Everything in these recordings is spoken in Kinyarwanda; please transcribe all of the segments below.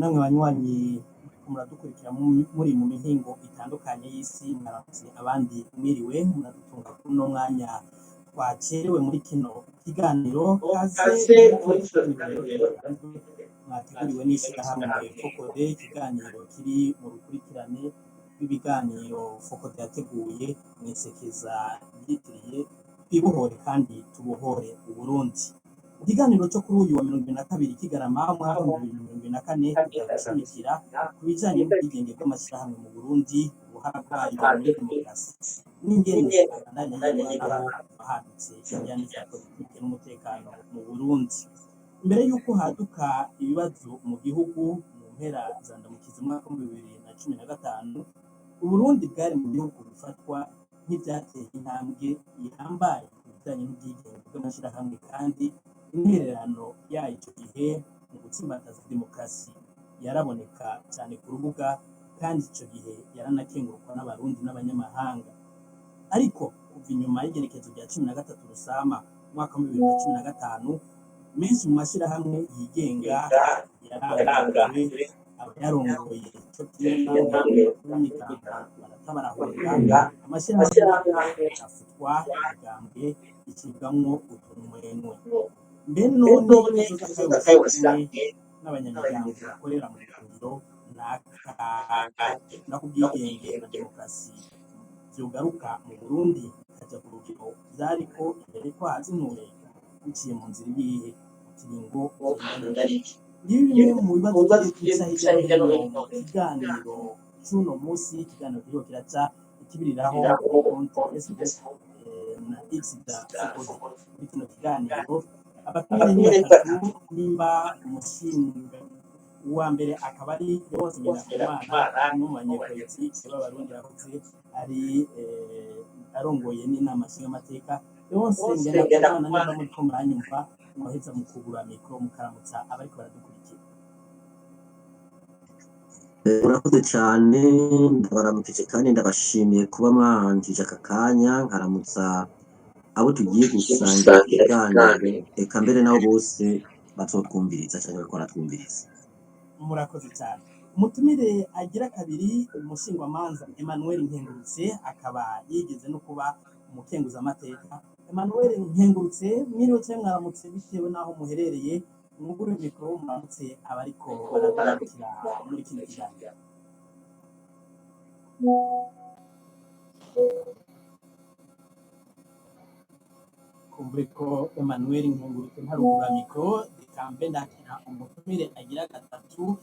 namwe banywanyi muradukurikira muri mu mihingo itandukanye y'isi, mwaramutse abandi mwiriwe, muradutunga kuri uno mwanya twacerewe muri kino kiganiro kaze muri kino kiganiro mwateguriwe n'ishirahamwe Focode, ikiganiro kiri mu rukurikirane rw'ibiganiro Focode yateguye mwisekeza ryitiriye twibohore kandi tubohore Uburundi. Ikiganiro cyo kuri uyu wa 22 Kigarama mwaka wa 2024 kizashimikira ku bijanye n'ubwigenge bw'amashyirahamwe mu Burundi, uruhara rwayo muri demokarasi n'ingene abandanya y'aho bahadutse ibijanye na politike n'umutekano mu Burundi. Mbere y'uko haduka ibibazo mu gihugu mu mpera za ndamukiza umwaka wa 2015, Uburundi bwari mu bihugu bifatwa nk'ivyateye intambwe ihambaye ku bijanye n'ubwigenge bw'amashyirahamwe, kandi intererano yayo icyo gihe mu gutsimbataza demokarasi yaraboneka cyane ku rubuga, kandi icyo gihe yaranakengurukwa n'abarundi n'abanyamahanga. Ariko kuva inyuma y'igerekezo rya 13 Rusama umwaka wa 2015, menshi mu mashyirahamwe yigenga yarangajwe, abayarongoye cyo kimwe n'imigambwe baratabarahunga, amashyirahamwe afutwa, imigambwe icibwamwo utunwenwe. Mbe none ikibazo cy'akayobozi n'abanyamuryango bakorera mu buhungiro n'ubwigenge na demokarasi vyogaruka mu Burundi bikaja ku rugero vyariko imbere ko hazinure biciye mu nzira ibihe mu kiringo bimwe mu bibazo by'isa hirya no hino mu kiganiro c'uno musi. Ikiganiro kiriko kiraca ikibiriraho konti Facebook na X da Focode. Muri kino kiganiro abatumire ni batatu, nimba umushinga uwa mbere akaba ari Leonce Ngendakumana n'umunyapolitiki b'abarundi yahoze ari arongoye n'inama nshingamateka. Leonce Ngendakumana, nimba muriko muranyumva, muheza mu kugura mikoro mukaramutsa abariko baradukurikira. Murakoze cyane, ndabaramukije kandi ndabashimiye kuba mwahanjije aka kanya, nkaramutsa abo tugiye gusangira ikiganiro, eka mbere nabo bose bazotwumviriza cyane bariko baratwumviriza. Murakoze cyane. Umutumire agira kabiri, umushingwamanza Emmanuel Nkengurutse, akaba yigeze no kuba umukenguzamateka. Emmanuel Nkengurutse, mwiriwe cyangwa mwaramutse bitewe n'aho muherereye, mwugure mikoro muramutse abariko baradukurikira muri kino kiganiro. Kumbuye ko Emmanuel Nkengurutse ntarugura mikoro, ikambe ndakira umutumire agira gatatu,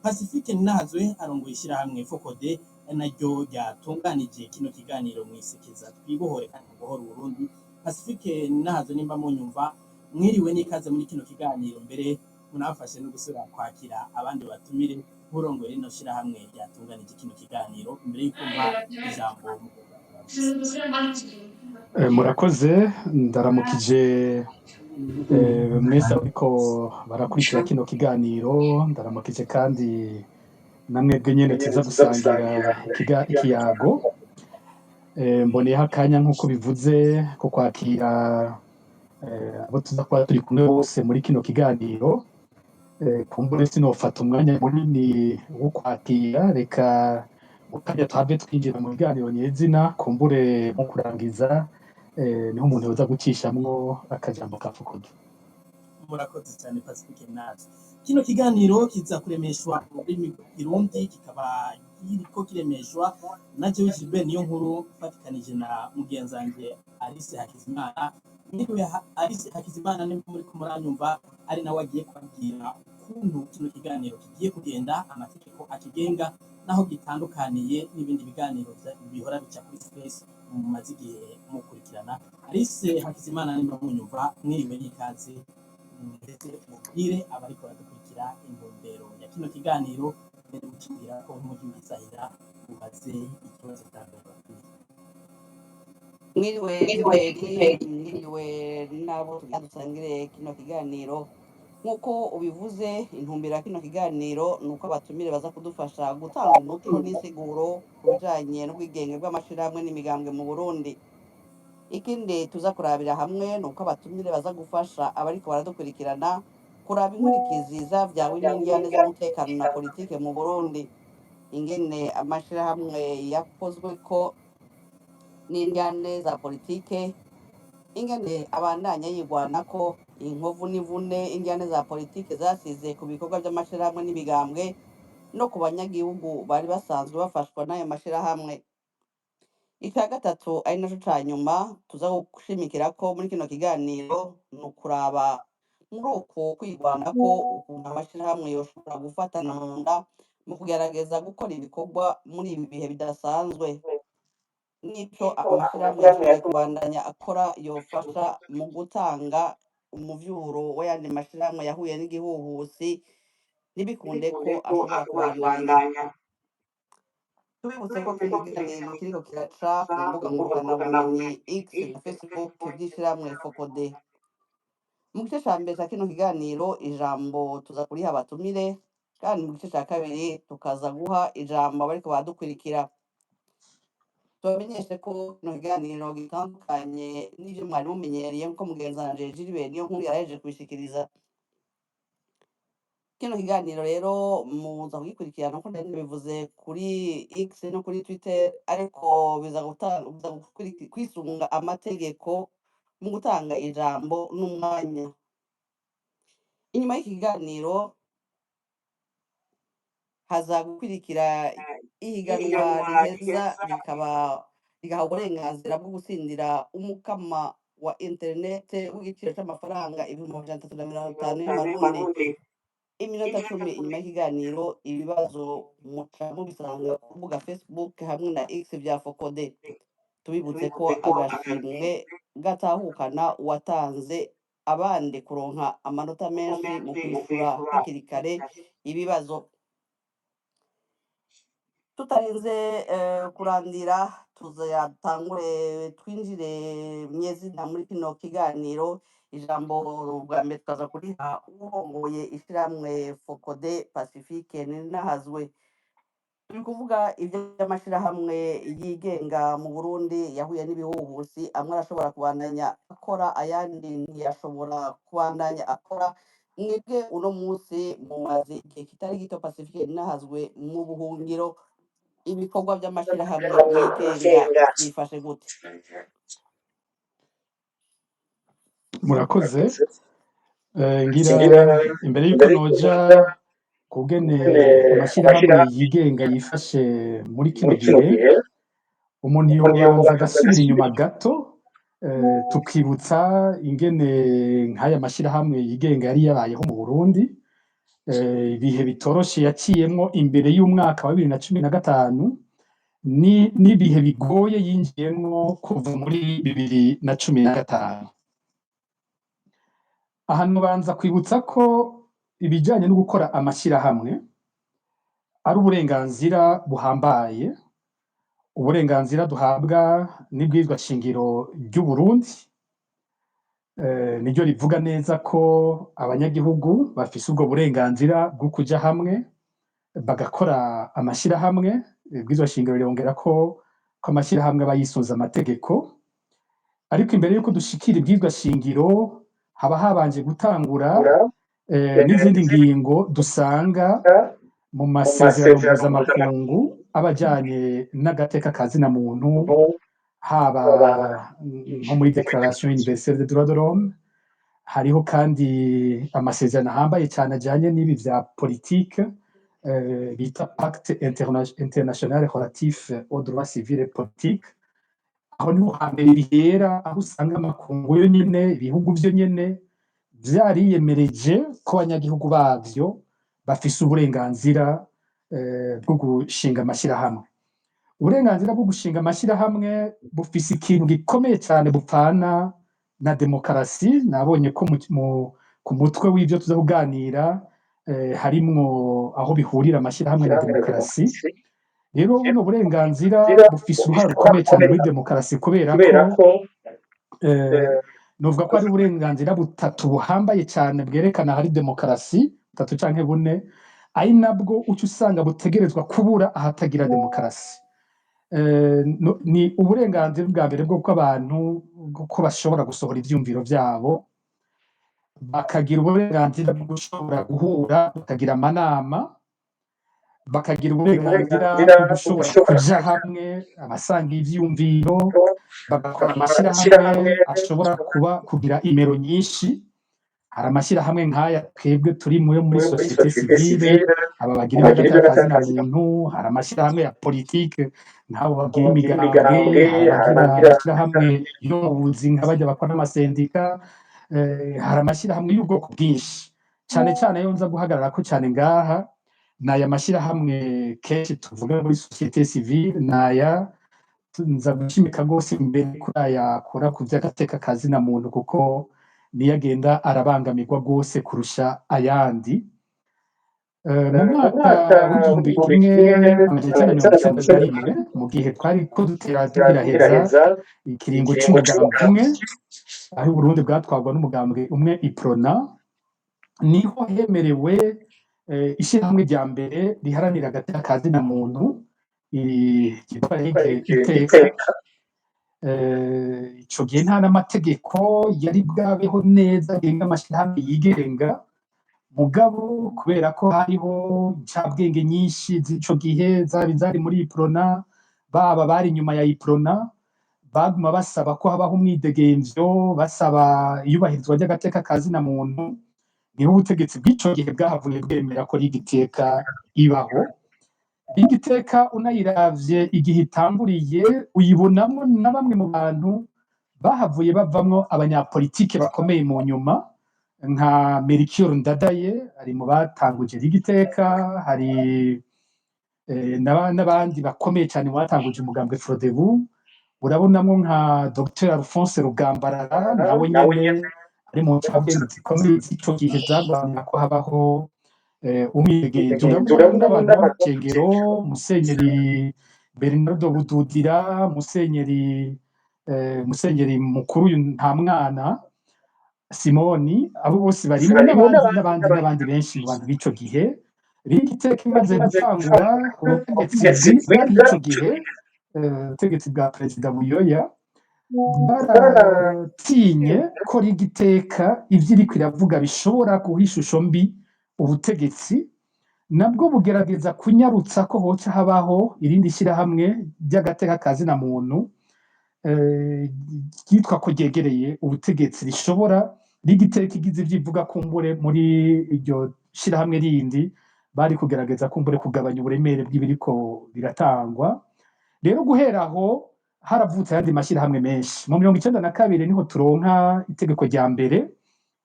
Pacifique Ninahazwe arongoye ishyirahamwe Focode, naryo ryatunganije kino kiganiro mwisekeza twibohore kandi tubohore Uburundi. Pacifique Ninahazwe, nimba munyumva, mwiriwe n'ikaze muri kino kiganiro. Mbere munafashe no gusubira kwakira abandi batumire nk'urongoye rino shyirahamwe ryatunganije kino kiganiro, mbere y'uko mpa ijambo. Murakoze, ndaramukije mwese ariko barakurikira kino kiganiro, ndaramukije kandi namwebwe nyene tuza gusangira ikiyago. Mboneyeho akanya nk'uko bivuze ko kwakira abo tuza kuba turi kumwe bose muri kino kiganiro. Kumbure sinofata umwanya munini wo kwakira, reka ukajya twabwe twinjira mu biganiro nyezina. Kumbure mu kurangiza niho umuntu yoza gucishamwo akajambo ka Focode. Murakoze cyane Pacifique Ninahazwe. Kino kiganiro kiza kuremeshwa mu rurimi rw'ikirundi, kikaba kiriko kiremeshwa na jewe Gilbert Niyonkuru fatikanije na mugenzange Alice Hakizimana. Mwiriwe Alice Hakizimana, nimba muri ko muranyumva, ari nawe agiye kubabwira ukuntu kino kiganiro kigiye kugenda, amategeko akigenga naho gitandukaniye n'ibindi biganiro bihora bica kuri Space mu maze igihe mukurikirana. Alice Hakizimana, nimba munyumva, mwiriwe n'ikaze, ndetse mubwire abariko baradukurikira intumbero ya kino kiganiro, mbere gukingira ko nk'umugi w'isahira ubaze ikibazo cy'abakuru. Mwiriwe n'abo tugiye dusangire kino kiganiro. Nk'uko ubivuze, intumbero ya kino kiganiro ni uko abatumire baza kudufasha gutanga umuco n'isiguro ku bijanye n'ubwigenge bw'amashirahamwe n'imigambwe mu Burundi. Ikindi tuza kurabira hamwe ni uko abatumire baza gufasha abariko baradukurikirana kuraba inkurikizi zavyawe n'indyane z'umutekano na politike mu Burundi, ingene amashirahamwe yakozweko n'indyane za politike, ingene abandanya yigwanako, inkovu n'imvune indyane za politike zasize ku bikorwa vy'amashirahamwe n'imigambwe no ku banyagihugu bari basanzwe bafashwa n'ayo mashirahamwe. Ica gatatu ari naco ca nyuma tuza gushimikirako muri kino kiganiro ni ukuraba muri uko kwigwanako ukuntu amashirahamwe yoshobora gufatana mu nda mu kugerageza gukora ibikorwa muri ibi bihe bidasanzwe, n'ico amashirahamwe yashoboye kubandanya akora yofasha mu gutanga umuvyuro w'ayandi mashirahamwe yahuye n'igihuhusi ntibikunde ko ashobora kubandanya. Tubibutse ko kino kiganiro kiriko kiraca ku mbuga ngurukanabumenyi X na Facebook vy'ishirahamwe Focode. Mu gice ca mbere ca kino kiganiro ijambo tuza kuriha abatumire, kandi mu gice ca kabiri tukaza guha ijambo abariko baradukurikira. Tubamenyeshe ko kino kiganiro gitandukanye n'ivyo mwari mumenyereye nkuko mugenzi wanje Gilbert Niyonkuru yarahejeje kubishikiriza. Kino kiganiro rero muza kugikurikirana uko nari nabivuze kuri X no kuri Twitter, ariko biza kwisunga amategeko mu gutanga ijambo n'umwanya. Inyuma y'iki kiganiro haza gukurikira ihiganwa riheza rigaha uburenganzira bwo gutsindira umukama wa interinete w'igiciro c'amafaranga 350 y'amarundi. Iminota 10 inyuma y'ikiganiro, ibibazo muca mubisanga ku mbuga Facebook hamwe na X vya Focode. Tubibutse ko agashimwe gatahukana uwatanze abandi kuronka amanota menshi mu kwishura hakiri kare ibibazo. Tutarinze kurandira tuzatangure twinjire nyezina muri kino kiganiro. Ijambo bwa mbere tukaza kuriha urongoye ishirahamwe Focode Pacifique Ninahazwe. Turi kuvuga ivy'amashirahamwe yigenga mu Burundi yahuye n'ibihuhusi, amwe arashobora kubandanya akora ayandi ntiyashobora kubandanya akora. Mwebwe uno musi mumaze igihe kitari gito Pacifique Ninahazwe mu buhungiro, ibikorwa vy'amashirahamwe yigenga vyifashe gute? Murakoze. Ngira imbere yuko noja kugene amashirahamwe yigenga yifashe muri kino gihe, umuntu yobanza agasubira inyuma gato, tukibutsa ingene nk'aya mashirahamwe yigenga yari yabayeho mu Burundi, ibihe bitoroshe yaciyemwo imbere y'umwaka wa 2015 n'ibihe bigoye yinjiyemwo kuva muri 2015. Aha nubanza kwibutsa ko ibijanye no gukora amashirahamwe ari uburenganzira buhambaye, uburenganzira duhabwa n'ibwirizwa shingiro ry'u Burundi, niryo rivuga neza ko abanyagihugu bafise ubwo burenganzira bwo kuja hamwe bagakora amashirahamwe. Ibwirizwa shingiro rirongera ko amashirahamwe aba yisunze amategeko, ariko imbere yuko dushikira ibwirizwa shingiro haba habanje gutangura n'izindi ngingo dusanga mu masezerano mpuzamakungu abajanye n'agateka ka zina muntu, haba nko muri Declaration Universelle des Droits de l'Homme. Hariho kandi amasezerano ahambaye cyane ajanye n'ibi vya politique bita Pacte International Relatif aux Droits Civils et Politiques. Aho niho hambere bihera, aho usanga amakungu yo nyene, ibihugu vyo nyene vyariyemereje ko abanyagihugu bavyo bafise uburenganzira bwo gushinga amashirahamwe. Uburenganzira bwo gushinga amashirahamwe bufise ikintu gikomeye cyane bupfana na demokarasi. Nabonye ko ku mutwe w'ivyo tuza kuganira harimwo aho bihurira amashirahamwe na demokarasi. Rero buno burenganzira bufise uruhare rukomeye cyane muri demokarasi, kubera ko novuga ko ari uburenganzira butatu buhambaye cyane bwerekana hari demokarasi, butatu canke bune, ari nabwo uca usanga butegerezwa kubura ahatagira demokarasi. Ni uburenganzira bwa mbere bwo ko abantu ko bashobora gusohora ivyumviro vyabo, bakagira uburenganzira bwo gushobora guhura bakagira amanama, bakagira uburenganzira bwo gushobora kuja hamwe abasangiye ivyiyumviro, bagakora amashirahamwe ashobora kugira imero nyinshi. Hari amashirahamwe nk'aya twebwe turi muri societe civile, aba bagira ivy'agateka na muntu, hari amashirahamwe ya politike nk'abo bagira imigambwe, hari abagira amashirahamwe yo mu buzi nk'abarya bakora amasendika, hari amashirahamwe y'ubwoko bwinshi. Cane cane ayo nza guhagararako cane ngaha naya mashirahamwe kenshi tuvuga muri societe civile, naya nza gushimika gose imbere kuri aya akora ku vy'agateka ka zina muntu, kuko niyo agenda arabangamirwa rwose kurusha ayandi. Mu mwaka w'igihumbi kimwe amajana icenda na mirongo icenda na rimwe, mu gihe twariko tugiraheza ikiringo c'umugambi umwe, aho Uburundi bwatwarwa n'umugambwe umwe iprona, niho hemerewe ishirahamwe rya mbere riharanira agateka ka zina muntu ryitwa Ligue Iteka. Ico gihe nta n'amategeko yari bwabeho neza agenga amashirahamwe yigenga, mugabo kubera ko hariho incabwenge nyinshi z'ico gihe zari muri iprona, baba bari inyuma ya iprona, baguma basaba ko habaho umwidegemvyo, basaba iyubahirizwa ry'agateka ka zina muntu. Niho ubutegetsi bw'ico gihe bwahavuye bwemera ko Ligue Iteka ibaho. Ligue Iteka unayiravye igihe itanguriye, uyibonamwo na bamwe mu bantu bahavuye bavamwo abanyapolitike bakomeye mu nyuma, nka Melchior Ndadaye ari mu batanguje Ligue Iteka, hari n'abandi bakomeye cane mu batanguje umugambwe Frodebu. Urabonamwo nka Dr Alphonse Rugambarara, nawe nyene ari mu ncabwenge zikomeye z'ico gihe zarwanira ko habaho umwidegemvyo. Urabonamwo n'abantu b'amacengero, Musenyeri Bernardo Bududira, Musenyeri mukuru uyu Ntamwana Simoni, abo bose barimo n'abandi benshi mu bantu b'ico gihe. Ligue Iteka imaze gutangura, ubutegetsi bw'ico gihe, ubutegetsi bwa Perezida Buyoya, baratinye ko Ligue Iteka ivyo iriko iravuga bishobora guha ishusho mbi ubutegetsi, nabwo bugerageza kunyarutsa ko hoca habaho irindi shirahamwe ry'agateka ka zina muntu ryitwa ko ryegereye ubutegetsi, rishobora Ligue Iteka igize ivyo ivuga kumbure muri iryo shirahamwe rindi, bari kugerageza kumbure kugabanya uburemere bw'ibiriko biratangwa. Rero guhera aho haravutse ayandi mashirahamwe menshi. Mu 1992 niho turonka itegeko rya mbere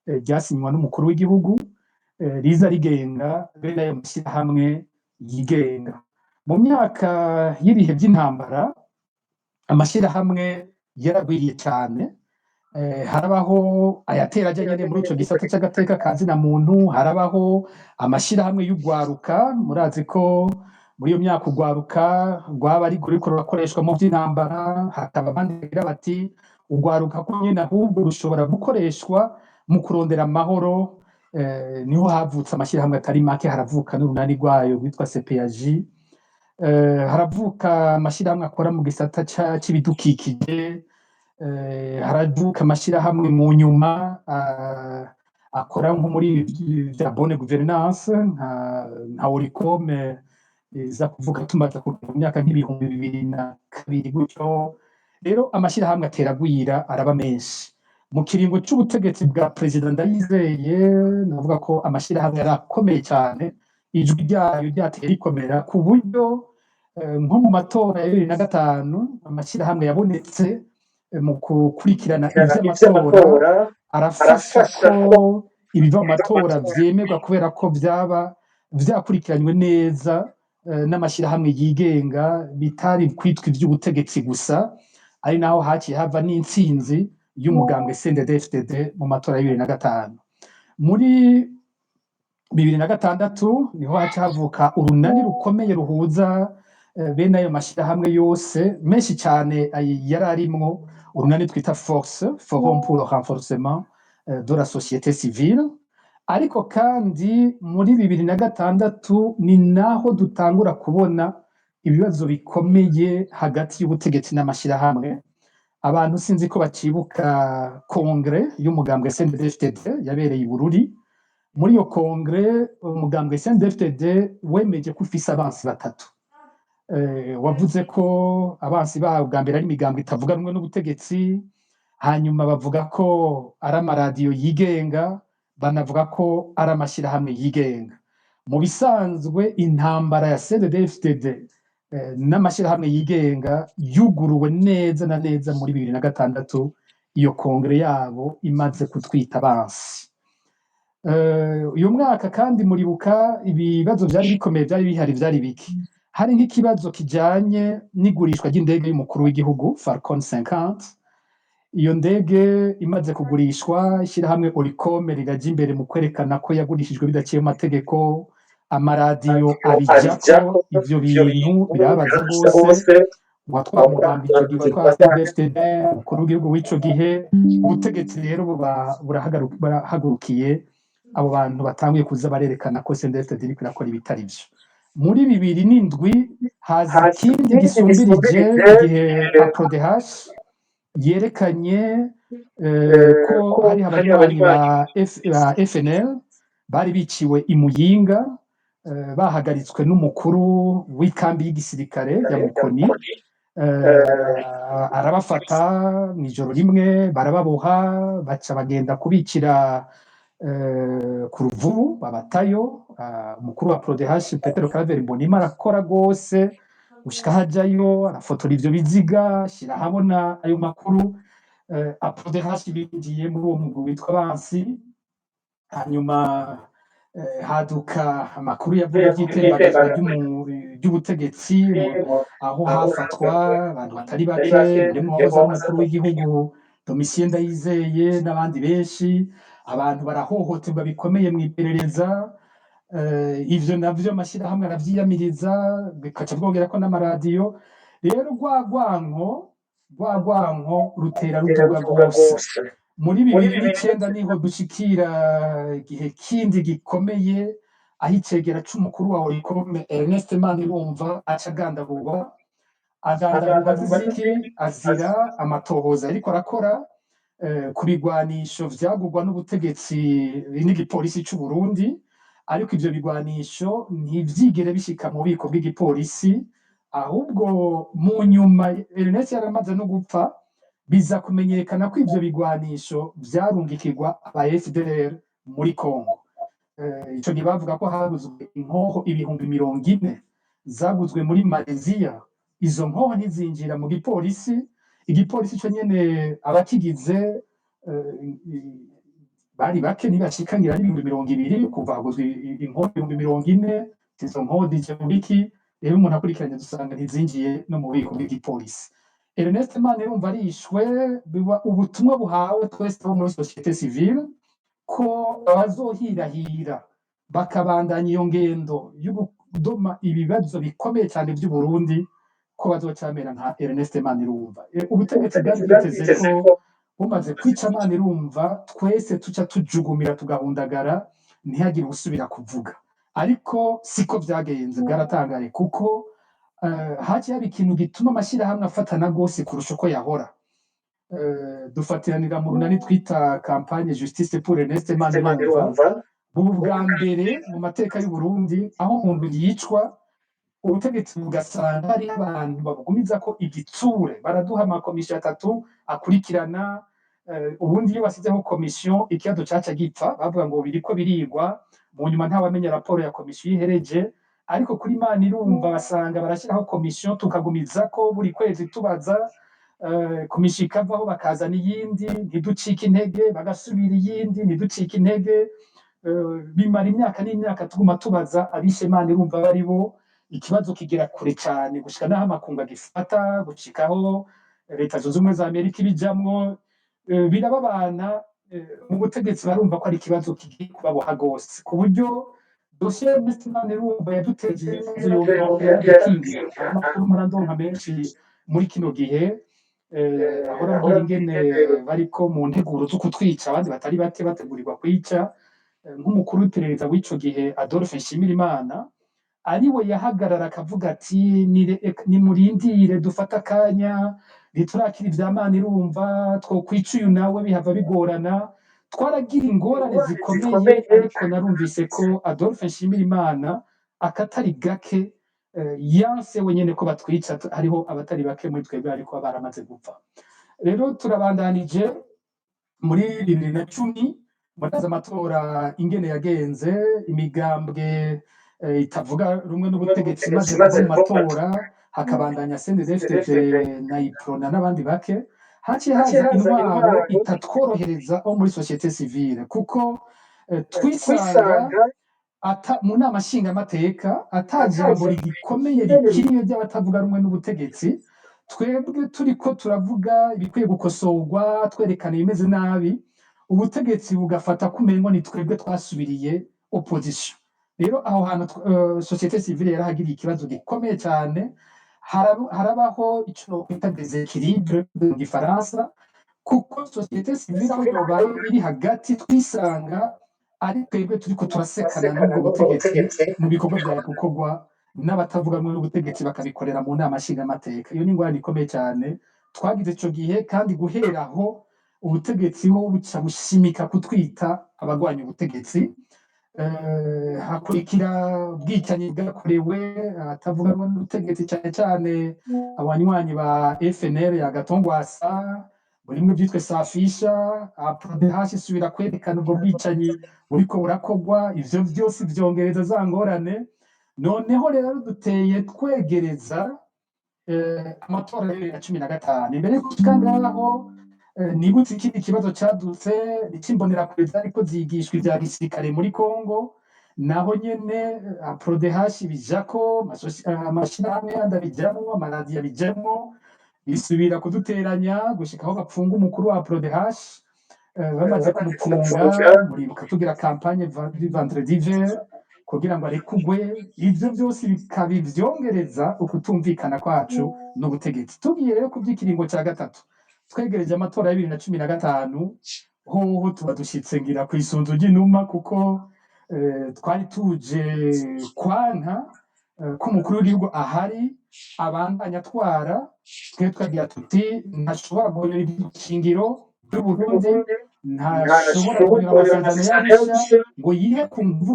ryasinywa n'umukuru w'igihugu, riza rigenga bene ayo mashirahamwe yigenga. Mu myaka y'ibihe by'intambara, amashirahamwe yaragwiriye cane, harabaho ayatera ajya nyene muri ico gisata c'agateka ka zina muntu, harabaho amashirahamwe y'ugwaruka. Murazi ko muri iyo myaka ugwaruka rwaba ruriko rurakoreshwa mu vy'intambara, hakaba abandi bagira bati ugwaruka ko nyene ahubwo rushobora gukoreshwa mu kurondera amahoro. Niho havutse amashirahamwe atari make, haravuka n'urunani rwayo rwitwa CPAJ, haravuka amashirahamwe akora mu gisata c'ibidukikije, haravuka amashirahamwe mu nyuma akora nko muri vya bonne gouvernance nka Oricom, iza kuvuga tumaze kugira imyaka nk'ibihumbi 2002 gutyo. Rero amashirahamwe ateragwira araba menshi. Mu kiringo c'ubutegetsi bwa Perezida Ndayizeye, navuga ko amashirahamwe yarakomeye cane, ijwi ryayo ryateye rikomera ku buryo nko mu matora ya 2005 amashirahamwe yabonetse mu gukurikirana ivy'amatora, arafasha ko ibiva mu matora vyemerwa kubera ko vyaba vyakurikiranywe neza n'amashirahamwe yigenga, bitari kwitwa ivy'ubutegetsi gusa. Ari naho haciye hava n'intsinzi y'umugambwe CNDD-FDD mu matora ya 2005. Muri 2006 niho haca havuka urunani rukomeye ruhuza bene ayo mashirahamwe yose menshi cane yari arimwo, urunani twita Force, Forum pour le renforcement de la société civile. Ariko kandi muri 2006 ni naho dutangura kubona ibibazo bikomeye hagati y'ubutegetsi n'amashirahamwe, abantu sinzi ko bacibuka kongre y'umugambwe CNDD-FDD yabereye i Bururi. Muri iyo kongre umugambwe CNDD-FDD wemeje ko ufise abansi batatu. Wavuze ko abansi bawo bwa mbere ari imigambwe itavuga rumwe n'ubutegetsi, hanyuma bavuga ko ari amaradiyo yigenga, banavuga ko ari amashyirahamwe yigenga. Mu bisanzwe intambara ya CNDD-FDD n'amashyirahamwe yigenga yuguruwe neza na neza muri 2006 iyo kongere yabo imaze kutwita abansi. Uyu mwaka kandi muribuka ibibazo byari bikomeye byari bihari byari biki. Hari nk'ikibazo kijanye n'igurishwa ry'indege y'umukuru w'igihugu Falcon 50. Iyo ndege imaze kugurishwa, ishyirahamwe Oricom riraja imbere mu kwerekana ko yagurishijwe bidaciye mu mategeko, amaradiyo abijako, ivyo bintu birababaza rwose. Uwatwara umugambi ico gihe watwara CNDD-FDD, umukuru w'igihugu w'ico gihe, ubutegetsi rero burahagurukiye abo bantu batanguye kuza barerekana ko CNDD-FDD iriko irakora ibitari vyo. Muri 2007 haza ikindi gisumbirije igihe APRODH yerekanye ko hari abanywanyi ba FNL bari biciwe i Muyinga, bahagaritswe n'umukuru w'ikambi y'igisirikare ya Mukoni. Arabafata mw'ijoro rimwe barababoha, baca bagenda kubicira ku Ruvubu babatayo. Umukuru wa PRODH Petero Claver Mbonimpa arakora rwose gushika hajayo arafotora ivyo biziga ashira ahabona ayo makuru. APRODH binjiye muri uwo mugwi witwa abansi, hanyuma haduka amakuru yavuga vy'itembagazwa ry'ubutegetsi, aho hafatwa abantu batari bake harimwo uwahoze ari umukuru w'igihugu Domitien Ndayizeye n'abandi benshi. Abantu barahohoterwa bikomeye mw'iperereza. Ivyo navyo amashyirahamwe aravyiyamiriza, bikaca bwongera ko n'amaradiyo. Rero rwa rwanko rutera ruduga rwose. Muri 2009 niho dushikira igihe kindi gikomeye, aho icegera c'umukuru wa Oricom Ernest Manirumva aca agandagurwa. Agandagurwa aziziki? Azira amatohoza ariko arakora ku bigwanisho vyagurwa n'ubutegetsi n'igipolisi c'u Burundi, ariko ivyo bigwanisho ntivyigere bishika mu bubiko bw'igipolisi, ahubwo mu nyuma Ernest yaramaze no gupfa, biza kumenyekana ko ivyo bigwanisho vyarungikirwa aba FDLR muri Congo. Ico gihe bavuga ko haguzwe inkoho 40,000 zaguzwe muri Malaysia. Izo nkoho ntizinjira mu gipolisi, igipolisi co nyene abakigize bari bake ntibashikanira ari 20,000 kuva haguzwe inkoho 40,000. Izo nkoho zije mu biki? Rero umuntu akurikiranye dusanga ntizinjiye no mu bubiko bw'igipolisi. Ernest Manirumva arishwe, biba ubutumwa buhawe twese bo muri societe civile ko abazohirahira bakabandanya iyo ngendo yo kudoma ibibazo bikomeye cyane by'u Burundi ko bazocamera nka Ernest Manirumva. Ubutegetsi bwari bwiteze ko bumaze kwica Manirumva twese tuca tujugumira tugahundagara ntihagire usubira kuvuga, ariko siko vyagenze. Bwaratangaye kuko haciye haba ikintu gituma amashyirahamwe afatana rwose kurusha uko yahora. Dufatiranira mu runani twita campagne Justice pour Ernest Manirumva. Ubu bwa mbere mu mateka y'u Burundi aho umuntu yicwa, ubutegetsi bugasanga hari abantu babugumiza ko igitsure, baraduha amakomisiyo 3 akurikirana. Ubundi iyo basizeho komisiyo ikibazo caca gipfa, bavuga ngo biriko birigwa, mu nyuma ntawamenya raporo ya komisiyo ihereje. Ariko kuri Manirumva basanga barashyiraho komisiyo, tukagumiza ko buri kwezi tubaza, komisiyo ikavaho bakazana iyindi, ntiducike intege, bagasubira iyindi, ntiducike intege. Bimara imyaka n'imyaka tuguma tubaza abishe Manirumva bari bo. Ikibazo kigera kure cyane gushika naho amakungu agifata, gushikaho leta zunze ubumwe za Amerika ibijamwo. Birababana mu butegetsi barumva ko ari ikibazo kigiye kubaboha rwose, ku buryo dosiye Ernest Manirumva yaduteje yadukingiye. Amakuru murandonka menshi muri kino gihe ahora agira ingene bariko mu nteguro zo kutwica, abandi batari bake bategurirwa kwica. Nk'umukuru w'iperereza w'ico gihe Adolphe Nshimirimana ariwe yahagarara akavuga ati nimurindire dufata akanya ntiturakira ivya Manirumva, twokwica uyu nawe bihava bigorana, twaragira ingorane zikomeye, ariko narumvise ko Adolphe Nshimirimana akatari gake yanse wenyene ko batwica, hariho abatari bake muri twebwe ariko baramaze gupfa. Rero turabandanije muri 2010 muraza amatora ingene yagenze, imigambwe itavuga rumwe n'ubutegetsi maze kuva mu matora, hakabandanya CNDD-FDD na IPRONA n'abandi bake, haciye haza intwaro itatworohereza aho muri societe civile, kuko twisanga mu nama nshingamateka ata jambo rigikomeye rikiriyo ry'abatavuga rumwe n'ubutegetsi, twebwe turiko turavuga ibikwiye gukosorwa, twerekana ibimeze nabi, ubutegetsi bugafata kumengo ni twebwe twasubiriye opposition. Rero aho hantu societe civile yarahagiriye ikibazo gikomeye cyane, harabaho ico nokwita deséquilibre mu gifaransa, kuko societe civile aho yobaye iri hagati twisanga ari twebwe turiko turasekana n'ubwo butegetsi mu bikorwa vya gukorwa n'abatavuga rumwe n'ubutegetsi bakabikorera mu nama nshingamateka. Iyo ni ingorane ikomeye cyane twagize ico gihe, kandi guhera aho ubutegetsi ho buca bushimika kutwita abagwanya ubutegetsi. Hakurikira ubwicanyi bwakorewe abatavuga rumwe n'ubutegetsi, cyane cyane abanywanyi ba FNL ya Gatongwasa, burimwe byitwe Safisha, APRODH isubira kwerekana ubwo bwicanyi buriko burakorwa, ivyo vyose vyongereza za ngorane. Noneho rero duteye twegereza amatora ya 2015. Imbere yo gushika ngaho nibutse ikindi kibazo cadutse n'icimbonerakure zariko zigishwa ivya gisirikare muri Congo, naho nyene APRODH bijako, amashirahamwe yandi abijamwo, amaradiyo abijamwo, bisubira kuduteranya gushika aho bapfunga umukuru wa APRODH. Bamaze kumupfunga, muribuka tugira campagne vendredi vert kugira ngo arekugwe. Ivyo byose bikaba ivyongereza ukutumvikana kwacu n'ubutegetsi. Tugiye rero ku by'ikiringo cya gatatu, twegereje amatora ya 2015, hoho tuba dushitse ngira ku isunzu ry'inuma, kuko twari tuje kwanka ko umukuru w'igihugu ahari abandanya atwara. Twe twagira tuti ntashobora guhonyora ibishingiro by'Uburundi, ntashobora guhonyora amasezerano y'Arusha ngo yihe ku nguvu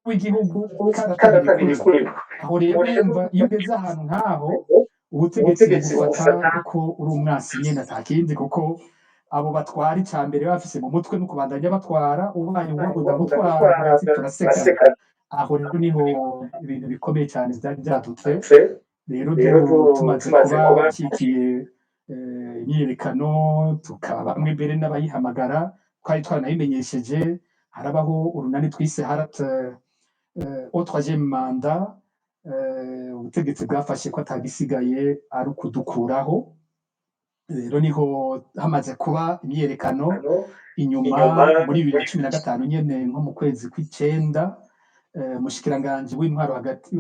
w'igihugu kandi atabirekuye. Aho rero yumva iyo ugeze ahantu nk'aho ubutegetsi bugufata ko uri umwasi nyene atakindi, kuko abo batwara icambere bafise mu mutwe no kubandanya batwara, ubaye uwaguda gutwara ati turasekana. Aho rero niho ibintu bikomeye cyane byari byadutse. Rero tumaze kuba kikiye imyiyerekano, tukaba bamwe mbere n'abayihamagara, twari twaranabimenyesheje. Harabaho urunani twise harat au troisième mandat, ubutegetsi bwafashe ko atagisigaye ari ukudukuraho. Rero niho hamaze kuba imyiyerekano inyuma muri 2015 nyene, nko mu kwezi kw'icenda, mushikiranganje w'intwaro hagati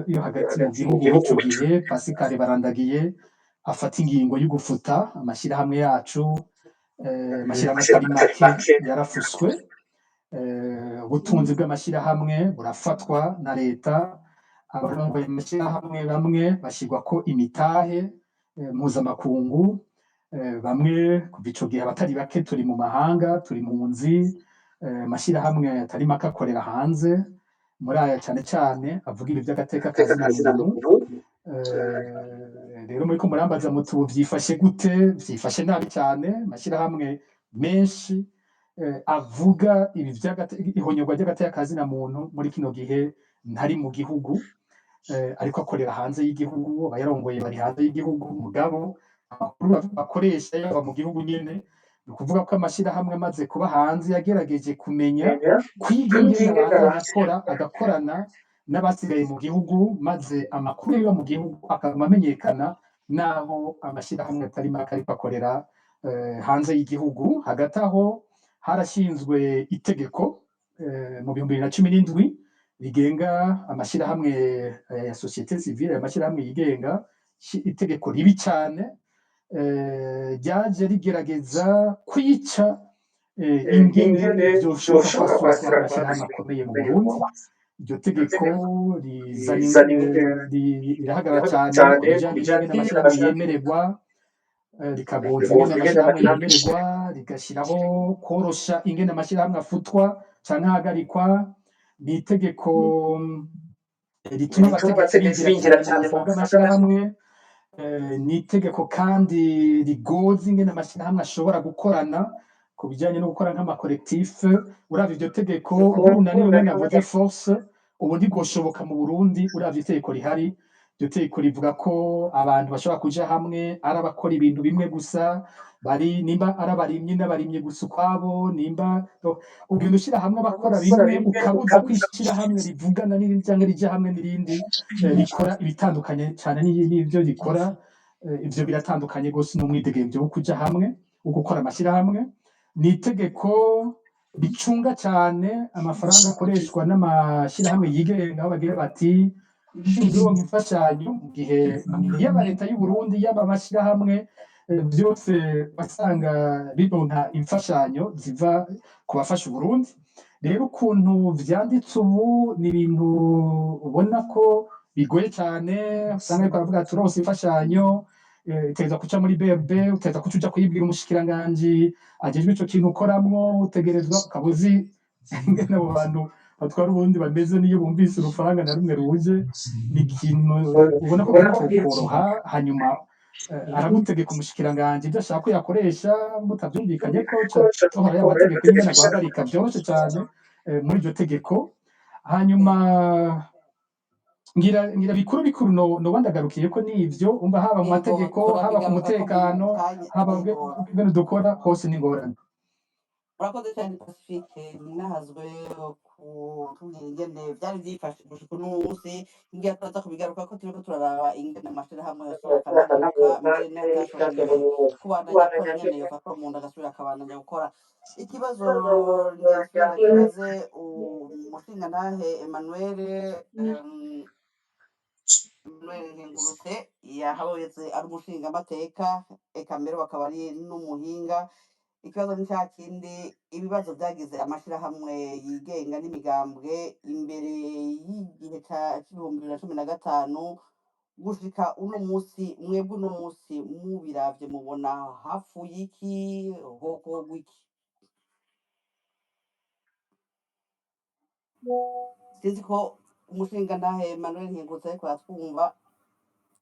mu gihugu w'ico gihe Pascal Barandagiye afata ingingo yo gufuta amashirahamwe yacu. Amashirahamwe atari make yarafuswe, ubutunzi bw'amashirahamwe burafatwa na leta, abarongoye amashirahamwe bamwe bashirwa ko imitahe mpuzamakungu, bamwe kuva ico gihe abatari bake turi mu mahanga, turi mu nzi. Amashirahamwe atari make akorera hanze, muri aya cyane cyane avuga ibintu by'agateka kazina muntu. Rero muri ko murambaza muti ubu vyifashe gute? Vyifashe nabi cyane. Amashirahamwe menshi avuga ibi ihonyorwa ry'agateka kazina muntu muri kino gihe ntari mu gihugu, ariko akorera hanze y'igihugu. Abayarongoye bari hanze y'igihugu, mugabo amakuru bakoresha yava mu gihugu nyene. Ni ukuvuga ko amashirahamwe amaze kuba hanze yagerageje kumenya kwiga ingene akora agakorana n'abasigaye mu gihugu, maze amakuru yo mu gihugu akaguma amenyekana, naho amashirahamwe atari make ariko akorera hanze y'igihugu. Hagati aho harashinzwe itegeko mu 2017 rigenga amashirahamwe ya societe civile, amashirahamwe yigenga, itegeko ribi cyane ryaje rigerageza kwica ingene vyoshoboka ko twasubira amashirahamwe akomeye mu Burundi. Iryo tegeko rirahagarara cyane ku bijanye n'amashirahamwe yemererwa rikagoza ingene amashirahamwe yemererwa, rigashyiraho korosha ingene amashirahamwe afutwa canke ahagarikwa, ni itegeko rituma abategetsi binjira cyane mu buzima bw'amashirahamwe, ni itegeko kandi rigoza ingene amashirahamwe ashobora gukorana ku bijyanye no gukora nk'amakolektife. Uravye iryo tegeko nk'urunani rumwe navuze force ubu ntigoshoboka mu Burundi uravye itegeko rihari. Iryo tegeko rivuga ko abantu bashobora kuja hamwe ari abakora ibintu bimwe gusa, bari nimba ari abarimyi n'abarimyi gusa ukwabo, nimba ugenda ushira hamwe abakora bimwe ukabuza kwishira hamwe rivugana n'irindi cyangwa rija hamwe n'irindi rikora ibitandukanye cyane n'ivyo rikora. Ivyo biratandukanye gose n'umwidegemvyo wo kuja hamwe wo gukora amashirahamwe. Ni itegeko ricunga cyane amafaranga akoreshwa n'amashirahamwe yigenga, aho bagira bati uronka imfashanyo mu gihe yaba leta y'u Burundi yaba amashirahamwe byose basanga bironka imfashanyo ziva ku bafasha Uburundi. Rero ukuntu vyanditse ubu ni ibintu ubona ko bigoye cyane, usanga ariko aravuga ati uronse imfashanyo uteza kuca muri BRB, uteza kuca uja kuyibwira umushikiranganji ajejwe ico kintu ukoramwo, utegerezwa ukabuzi ingene abo bantu batwara ubundi bameze n'iyo bumvise urufaranga na rumwe ruje. Ni ikintu ubona ko kitokoroha, hanyuma aragutegeka umushikiranganji ibyo ashaka ko yakoresha mutavyumvikanye ko tohora y'amategeko y'ingene guhagarika vyoroshe cyane muri iryo tegeko. Hanyuma ngira bikuru no ndagarukiye ko n'ivyo umva haba mu mategeko, haba ku mutekano, haba ibintu dukora hose n'ingorane. Urakoze cyane Pacifique, ninahazwe kutubwira ingene vyari vyifashe gushika uno munsi, ngira turaza kubigaruka ko turiko turaraba ingene amashirahamwe yasohoka n'agaruka, mbere n'ayatashoboye kubandanya akora ingene yofatwa mu nda agasubira akabandanya gukora. Ikibazo ngira kibaze umushingantahe Emmanuel Nkengurutse yahabonetse ari umushingamateka, eka mbere bakaba ari n'umuhinga. Ikibazo ni cya kindi, ibibazo byagize amashirahamwe yigenga n'imigambwe imbere y'igihe c'2015 gushika uno munsi, mwebwe uno munsi mubiravye mubona hapfuye iki, hokorwa iki? Sinzi ko umushingantahe Emmanuel Nkengurutse ariko aratwumva,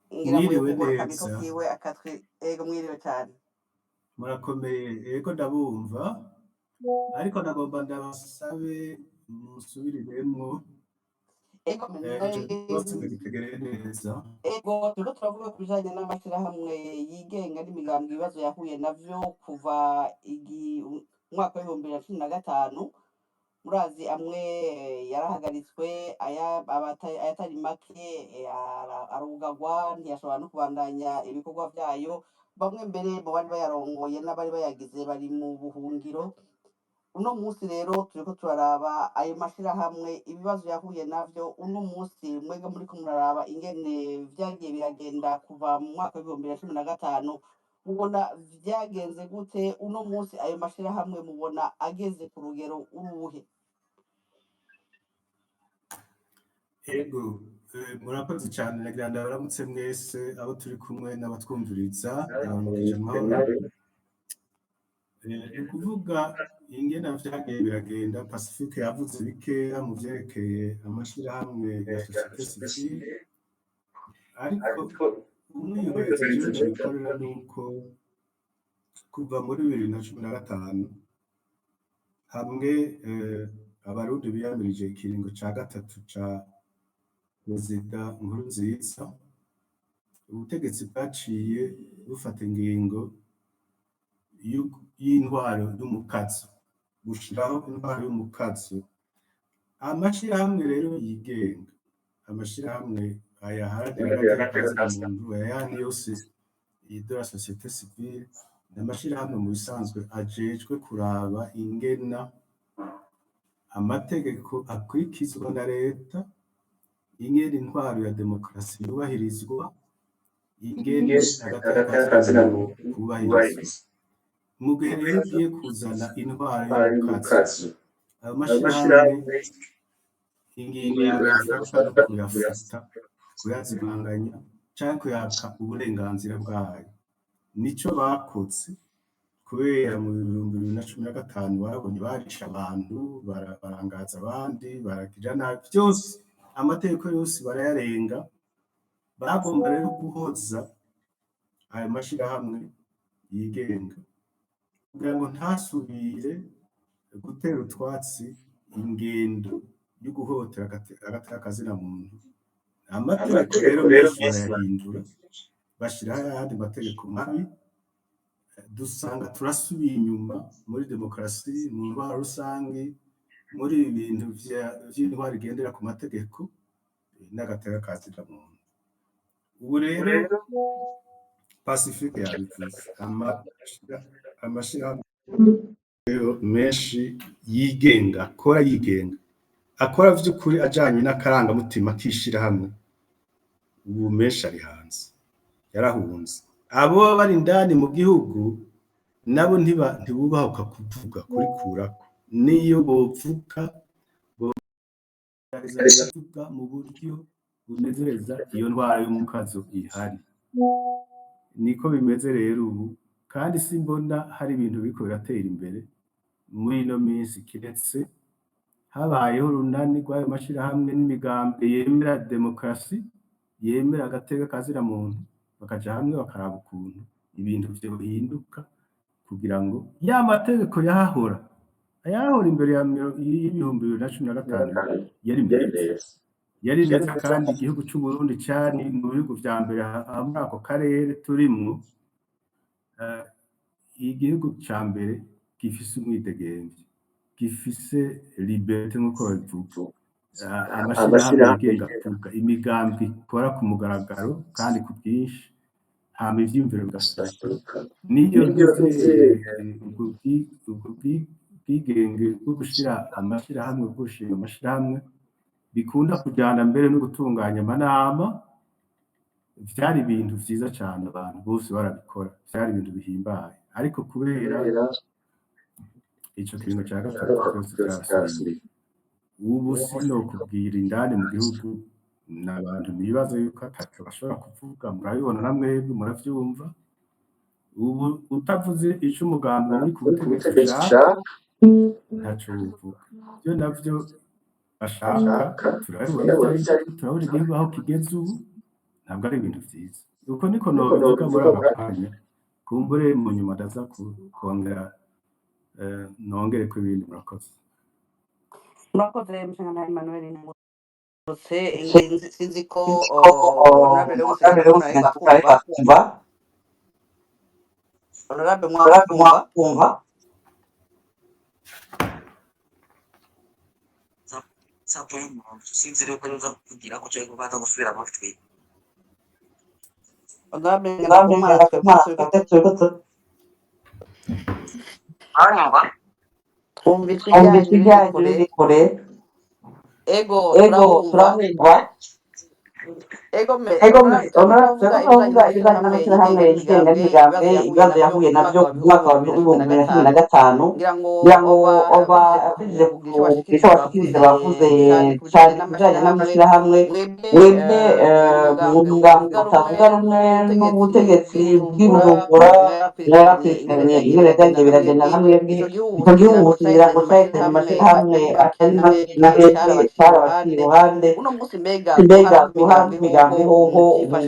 ngira ngo yokugura akamiko kiwe akatwe. Ego mwiriwe cyane. Murakomeye, ego ndabumva, ariko nagomba ndabasabe musubiriremwo Ego gitegere neza. Ego turiko turavuga ku bijanye n'amashirahamwe yigenga n'imigambwe, ibibazo yahuye navyo kuva umwaka w'2015. Murazi amwe yarahagaritswe, ayatari make arugagwa, ntiyashobora no kubandanya ibikorwa vyayo. Bamwe mbere mu bari bayarongoye n'abari bayagize bari mu buhungiro. Uno munsi rero turiko turaraba ayo mashirahamwe ibibazo yahuye navyo. Uno munsi mwebwe muriko muraraba ingene vyagiye biragenda kuva mu mwaka w'2015, mubona vyagenze gute? Uno munsi ayo mashirahamwe mubona ageze ku rugero uruhe? Ego murakoze cyane, nagira ndabaramutse mwese abo turi kumwe n'abatwumviriza, ndabamukije amahoro. Kuvuga ingene vyagiye biragenda, Pacifique yavuze bikeya mu vyerekeye amashirahamwe ya societe civile, ariko umwihwezo jewe ndabikorera nuko kuva muri 2015 hamwe abarundi biyamirije ikiringo ca gatatu ca Perezida Nkurunziza, ubutegetsi bwaciye bufata ingingo y'intwaro y'umukazo, gushiraho intwaro y'umukazo. Amashirahamwe rero yigenga, amashirahamwe ayaharanira agateka muntu, ayandi yose de la société civile, n'amashirahamwe mu bisanzwe ajejwe kuraba ingena amategeko akurikizwa na leta, ingene intwaro ya demokarasi yubahirizwa, ingene agateka muntu kubahirizwa. Mu gihe rero ugiye kuzana intwaro y'umukazo, ayo mashirahamwe ingingo yawe yafata no kuyafata, kuyazimanganya canke kuyaka uburenganzira bwayo. nico bakoze kubera mu 2015 babonye barisha abantu barangaza abandi baragira nabi byose amategeko yose barayarenga bagomba rero guhoza ayo mashirahamwe yigenga kugira ngo ntasubire gutera utwatsi ingendo yo guhotera agataka muntu amategeko rero menshi barayahindura bashiraho ayandi mategeko mabi dusanga turasubiye inyuma muri demokarasi mu ntwaro rusange muri ibintu vy'intwaro igendera ku mategeko n'agateka ka muntu ubu rero Pacifique yabivuze amashirahamwe menshi yigenga akora vy'ukuri ajanye n'akarangamutima k'ishirahamwe ubu menshi ari hanze yarahunze abo bari indani mu gihugu nabo ntibubahuka kuvuga kuri kurako niyo bovuga mu buryo bunezereza iyo ndwara y'umukazo ihari niko bimeze rero ubu kandi simbona hari ibintu biriko biratera imbere muri ino minsi kiretse habayeho urunani rw'ayo mashirahamwe n'imigambi yemera demokarasi yemera agateka kazira muntu bakaja hamwe bakaraba ukuntu ibintu vyohinduka kugira ngo ya mategeko yahahora imbere ya 2015 yari meza kandi igihugu c'u Burundi cyane mu bihugu vya mbere muri ako karere turimwo igihugu ca mbere gifise umwidegemvye gifise liberté nk'uko babivuga amashirahamwe yigenga kuvuga imigambi ikora ku mugaragaro kandi ku bwinshi hama ivyiyumviro bigaseruka niyo ubwigenge bwo gushira amashirahamwe gushinga amashirahamwe bikunda kujyana mbere no gutunganya amanama vyari ibintu vyiza cyane abantu bose barabikora vyari ibintu bihimbaye ariko kubera ico kiringo ca gatatu cyose cyasubiye ubu sino kubwira indani mu gihugu n'abantu nibaza yuko atatu bashobora kuvuga murabibona namwebwe muravyumva ubu utavuze ico umugambi uri ku butegetsi ntaco uvuga byo navyo bashaka turabona igihugu aho kigeze ubu ntabwo ari ibintu vyiza uko niko nobivuga muri aka kanya kumbure mu nyuma ndaza kongera nongere ko ibindi murakoze mshana Emmanuel Ngurutse sinzi ko honorable kumva honorable mwakumva sinzi rero ko nza kugira ko cyo kubaza gusubira mu twi honorable twumva ijwi kure ego turahumva turavuga ibijanye n'amashyirahamwe yigenga n'imigambi ibibazo yahuye navyo mu mwaka wa 2015 ngira ngo oba afishije kugisha bashikiriza bavuze cyane kubijanye n'amashyirahamwe mwebwe mu ngambo mutavuga rumwe n'ubutegetsi bw'Ibujumbura mwarakurikiranye ingene vyagiye biragenda na mwebwe ico gihugu kugira ngo cahitanye amashyirahamwe atari na hejuru cyarabakiri iruhande mbega imigambi hoho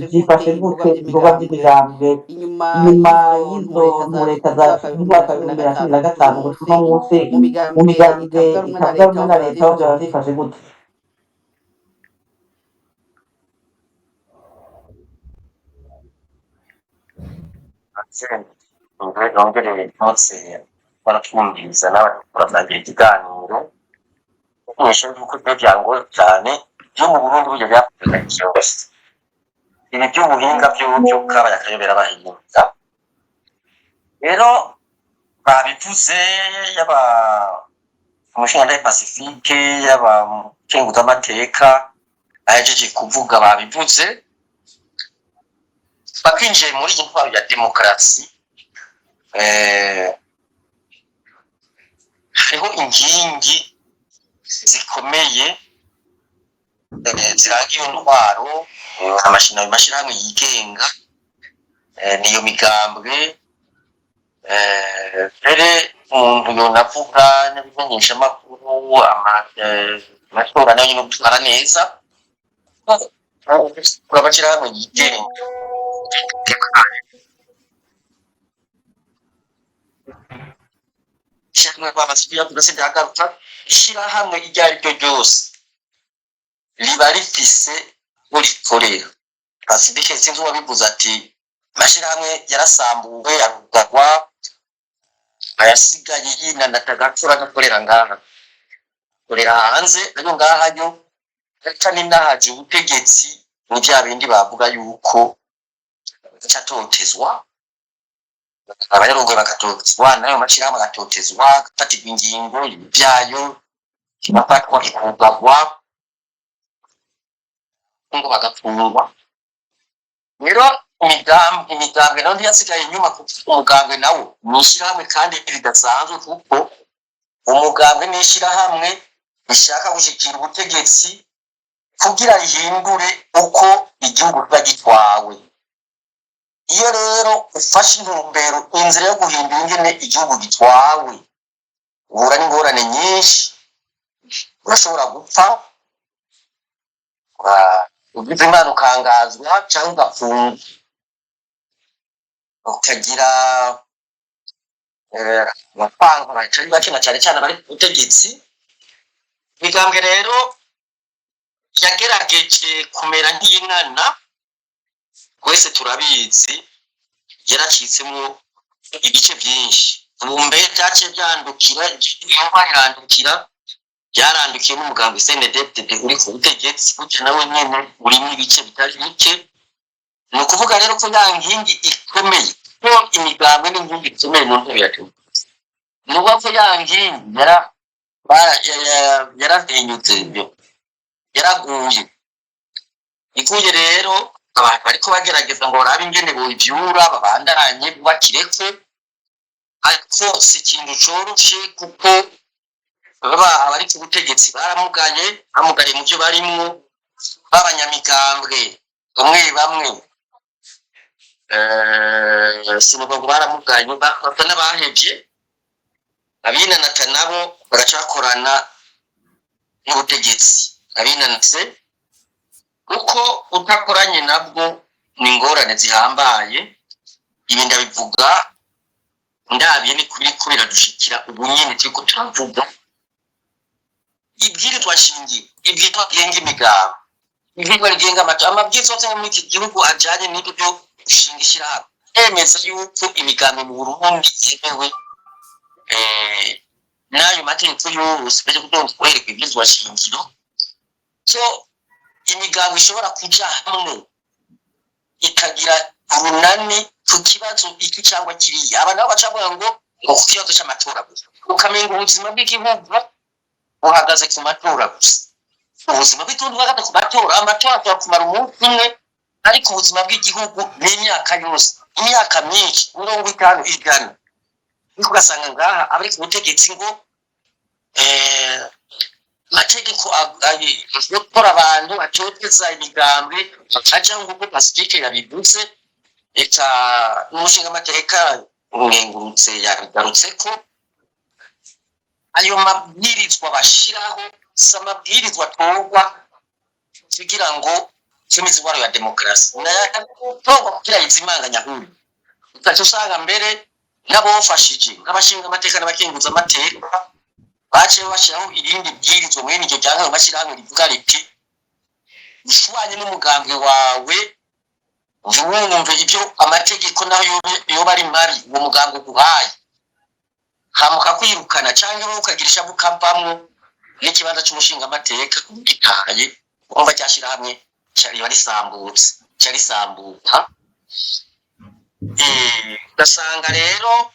byifashe gute ibikorwa by'imigambi inyuma y'izo leta za mwaka wa 2015 gushika munsi mu migambi ikavuga na leta aho byaba byifashe gute nongere bose baratwumviriza n'abatangiye ikiganiro mweshe yuko byango cyane byo mu Burundi buryo byakoze cyose ibi by'ubuhinga byo kaba yakayobera bahinga rero babivuze yaba umushinga Pacifique yaba kenguza amateka ahejeje kuvuga babivuze bakinjiye muri intwaro ya demokarasi hariho inkingi zikomeye ziragiye intwaro amashirahamwe yigenga niyo migambwe mbere umuntu yonavuga n'ibimenyesha amakuru amatora nayo nyine gutwara neza urabacira hamwe yigenga ishyirahamwe rw'amasuku yavuga se byagaruka ishyirahamwe iryo ari ryo ryose riba rifise urikorera Pacifique sinzi uwabivuze ati amashirahamwe yarasambuwe arugagwa ayasigaye yinanatagakura agakorera ngaha korera hanze ariko ngaha yo kandi nahaje ubutegetsi mu bya bindi bavuga yuko cyatotezwa abayarongo bagatotezwa nayo mashirahamwe agatotezwa agafatirwa ingingo byayo kibafatwa kikugagwa ngo bagafungwa rero imigambwe nayo ntiyasigaye inyuma kuko umugambwe nawo nishyirahamwe kandi ridasanzwe kuko umugambwe nishyirahamwe rishaka gushikira ubutegetsi kugira rihindure uko igihugu kiba gitwawe. Iyo rero ufashe intumbero inzira yo guhindura ingene igihugu gitwawe uhura n'ingorane nyinshi, urashobora gupfa ugize imana ukangazwa cyangwa ugafungwa ukagira amafaranga bacari bakina cyane cyane bari ku butegetsi. Imigambwe rero yagerageje kumera nk'inkana wese turabizi yaracitsemo ibice byinshi, ubumbe byaciye byandukira byarandukiye n'umugambi CNDD uri ku butegetsi gutyo nawe nyene urimo ibice bitari bike. Ni ukuvuga rero ko ya nkingi ikomeye ko imigambwe n'inkingi ikomeye mu ntebe ya demokarasi nuko ko ya nkingi yaravenyutse yaraguye iguye. Rero abantu bariko bagerageza ngo barabe ingene bovyura babandanye bubakireko, ariko si ikintu coroshe kuko baba abari ku butegetsi bamugaye mu byo barimwo b'abanyamigambwe bamwe sinuko baramugaye bafata n'abahevye abinanata nabo bagacakorana n'ubutegetsi. Abinanatse uko utakoranye nabwo ni ingorane zihambaye. Ibi ndabivuga ndabiye ni kubira dushikira ubu nyene turiko turavuga ibwirizwa shingiro, ibwirizwa genga imigambi, ibwirizwa rigenga amabwiriza yose muri iki gihugu ajanye n'ibyo byo gushinga ishyirahamwe emeza yuko imigambi mu Burundi yemewe n'ayo mategeko yose baje kutonda kwereka ibwirizwa shingiro. So imigambi ishobora kuja hamwe ikagira urunani ku kibazo iki cyangwa kiriya. Aba nabo bacavuga ngo ku kibazo cy'amatora gusa, ukamenga ubuzima bw'igihugu buhagaze ku matora gusa. Ubuzima bw'igihugu buhagaze ku matora, amatora akumara umunsi umwe, ariko ubuzima bw'igihugu ni imyaka yose, imyaka myinshi 50 ijana. Niko ugasanga ngaha abari ku butegetsi ngo mategeko gukora abantu atoteza imigambi aca nk'uko Pacifique yabivuze. Eka n'umushinga amateka ngengurutse yabigarutse ko ayo mabwirizwa bashiraho samabwirizwa togwa kugira ngo tumizi waro ya demokarasi togwa kugira izimanganya huri ukaje usanga mbere n'abofashije n'abashinga amateka n'abakenguza amateka bace bashiraho irindi bwirizwa mwene icyo cyangwa bashiraho rivuga riti ushwanye n'umugambi wawe umve ibyo amategeko nayo yoba ari mari uwo mugambi guhaye hamuka kwirukana cyangwa ukagirisha bukavamwo n'ikibanza cy'umushinga amateka gitaye umva cyashira hamwe cyari bari sambuka gasanga rero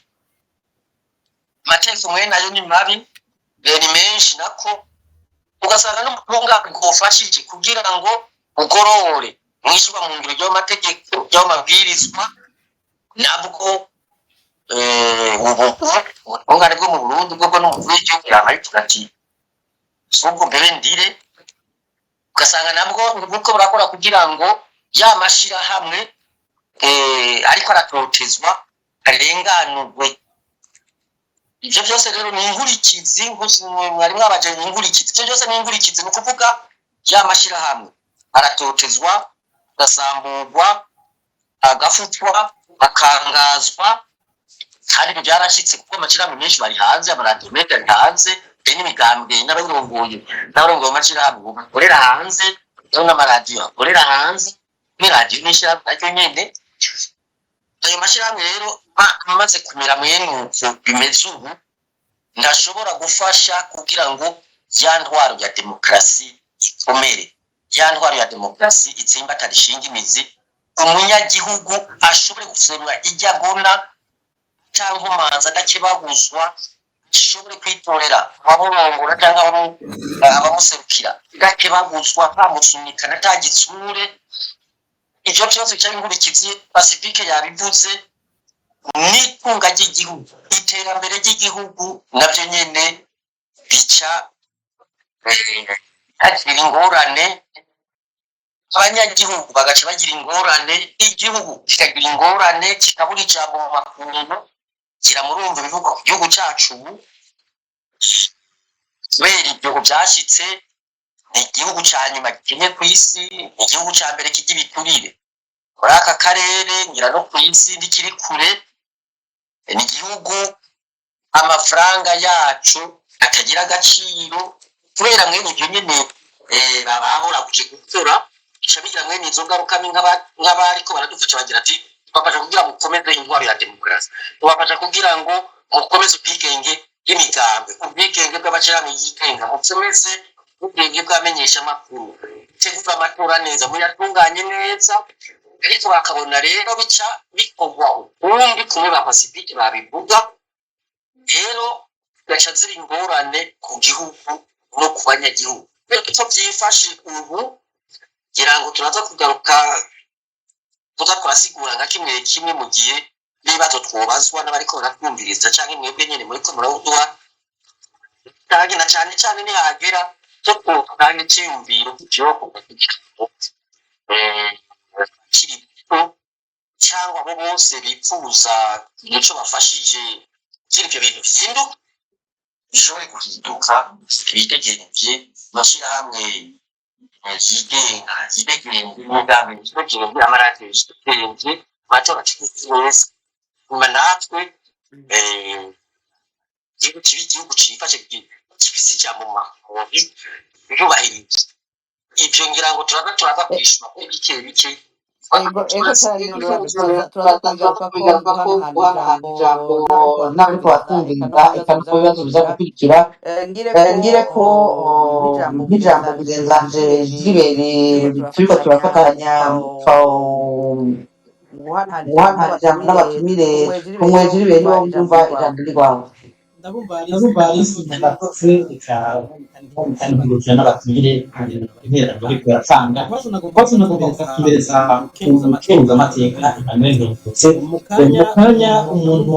amategeko mwe nayo ni mabi ni menshi nako ugasanga n'umutunga gufashije kugira ngo ugorore mwishwa mu ngiro y'amategeko y'amabwirizwa nabwo ubungane bwo mu Burundi bwo no mu gihugu yabaye turati soko mbere ndire. Ugasanga nabwo nuko burakora kugira ngo yamashira hamwe ariko aratotezwa arenganurwe. Ivyo byose rero ni inkurikizi mwari mwabaje ni inkurikizi, ivyo byose ni inkurikizi, ni ukuvuga ya mashirahamwe aratotezwa, agasamburwa, agafutwa, akangazwa, kandi byarashitse kuko amashirahamwe menshi bari hanze, amaradiyo menshi ari hanze, n'imigambwe n'abarongoye amashirahamwe bakorera hanze, n'amaradiyo akorera hanze, n'iradiyo n'ishirahamwe naryo nyene. Ayo mashirahamwe rero amaze kumera mwene uko bimeze ubu, ndashobora gufasha kugira ngo ya ntwaro ya demokarasi ikomere, ya ntwaro ya demokarasi itsimbatara ishinga imizi, umunyagihugu ashobore guserura ijya agona cyangwa umanza adakebaguzwa, ashobore kwitorera abamurongora cyangwa abamuserukira adakebaguzwa, ntamusunikana, atagitsure. Ivyo byose cyari inkurikizi Pacifique yabivuze, n'itunga ry'igihugu, iterambere ry'igihugu nabyo nyene bica hagira ingorane, abanyagihugu bagaca bagira ingorane, igihugu kikagira ingorane, kikabura ijambo mu makungu. Kiramurumva ibivuga ku gihugu cyacu ubu, kubera ibyo byashitse. Ni igihugu cya nyuma gikenye ku isi, ni igihugu cya mbere kigira ibiturire muri aka karere, ngira no ku isi ndikiri kure. Ni igihugu amafaranga yacu atagira agaciro, kubera mwene ibyo nyene babahora kuje gukora, bica bigira mwene izo ngaruka nk'abariko baradufasha bagira ati tubafasha kugira mukomeze intwaro ya demokarasi, tubafasha kugira ngo mukomeze ubwigenge bw'imigambwe, ubwigenge bw'amashirahamwe yigenga, mukomeze ubwigenge bw'amenyesha amakuru, tegura amatora neza, muyatunganye neza. Ariko bakabona rero bica bikorwa ukundi kumwe ba Pacifique babivuga, rero gaca ziri ingorane ku gihugu no ku banyagihugu. Rero icyo byifashe ubu ngira ngo turaza kugaruka tuza turasigura nka kimwe kimwe mu gihe n'ibibazo twobazwa n'abariko baratwumviriza canke mwebwe nyene muriko murawuduha, kandi na cane cane nihagera cyo kutanga icyiyumviro cy'uko kirito cyangwa abo bose bipfuza icyo bafashije kugira ibyo bintu bihinduka, bishobore guhinduka, bitegereje mashyirahamwe yigenga, yidegenga imigambi, yidegenga amaradiyo, yidegenga amatora acuruza neza. Nyuma natwe igihugu cifashe gifise ijambo mu makubi yubahiriza ivyo. Ngira ngo turaza kwishima kuri bike bike. Ego cyane turaza kugaruka ko guhanahana ijambo n'abariko batwumviriza, eka no ku bibazo biza gukurikira. Ngire ko nk'ijambo mugenzanje Gilbert turiko turafatanya guhanahana ijambo n'abatumire. Kumwe Gilbert wo mbyumva ijambo rwawe. ndabumva murakoze, reka kandi nkugurukira n'abatumire intererano ariko yaratanga kuko nagomba kubereza umukenguzamateka Emmanuel Nkengurutse. Mu kanya umuntu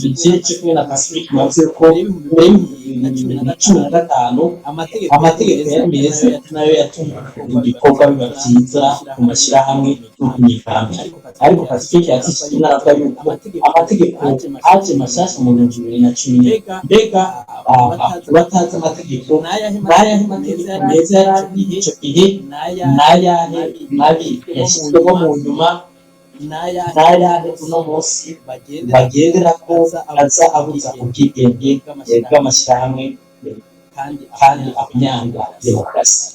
igihe cyo kumwe na Pacifique yavuze ko mbere y'2015 amategeko yari meza nayo yatuma ibikorwa biba byiza mu mashyirahamwe no ku migambi, ariko Pacifique yatishije n'aravuga yuko amategeko aje mashyashya mu 2010. Mbega batazi amategeko n'ayahe mategeko meza y'icyo gihe n'ayahe mabi yashyizweho mu nyuma n'ayahe uno munsi bagendera ko aza abuza ubwigenge bw'amashyirahamwe kandi abanyanga demokarasi.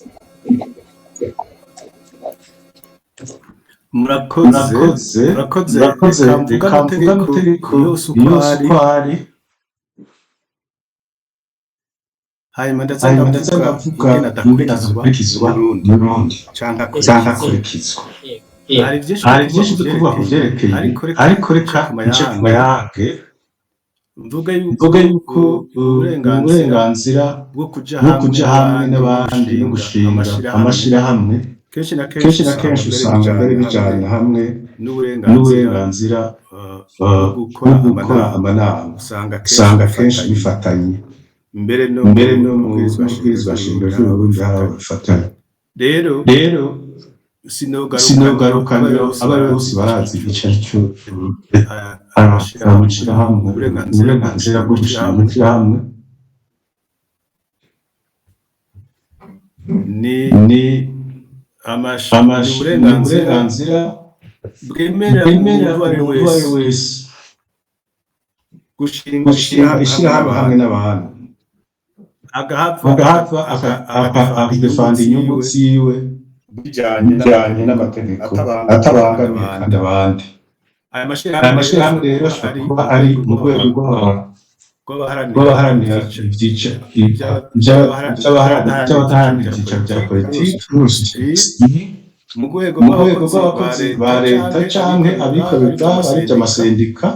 murakoze reka mvuga amategeko yose uko ari, hanyuma ndavuga ingene adakurikizwa n'urundi canke akurikizwa. hari byinshi byo kuvuga ku vyerekeye, ariko reka nce ku mayange mvuge yuko uburenganzira bwo kuja hamwe n'abandi no gushinga amashirahamwe kenshi na kenshi usanga bari bijanye hamwe n'uburenganzira bwo gukora amanama, usanga kenshi bifatanye, mbere no mu bwirizwa shingiro ry'Uburundi bifatanye. Rero sinogaruka ngiro abari bose barazi ico cyo amashirahamwe uburenganzira bwo gushinga amashirahamwe ni uburenganzira bwemerera umuntu uwo ari wese gushinga ishirahamwe hamwe n'abantu agahava akadefanda inyungu ziwe bijanye n'amategeko atabangamiye kandi abandi. Aya mashirahamwe rero ashobora kuba ari mu rwego rw'abaharanira ivy'abaharanira ivyicaro vya politiki mu rwego rw'abakozi ba leta canke abikorera barivye amasendika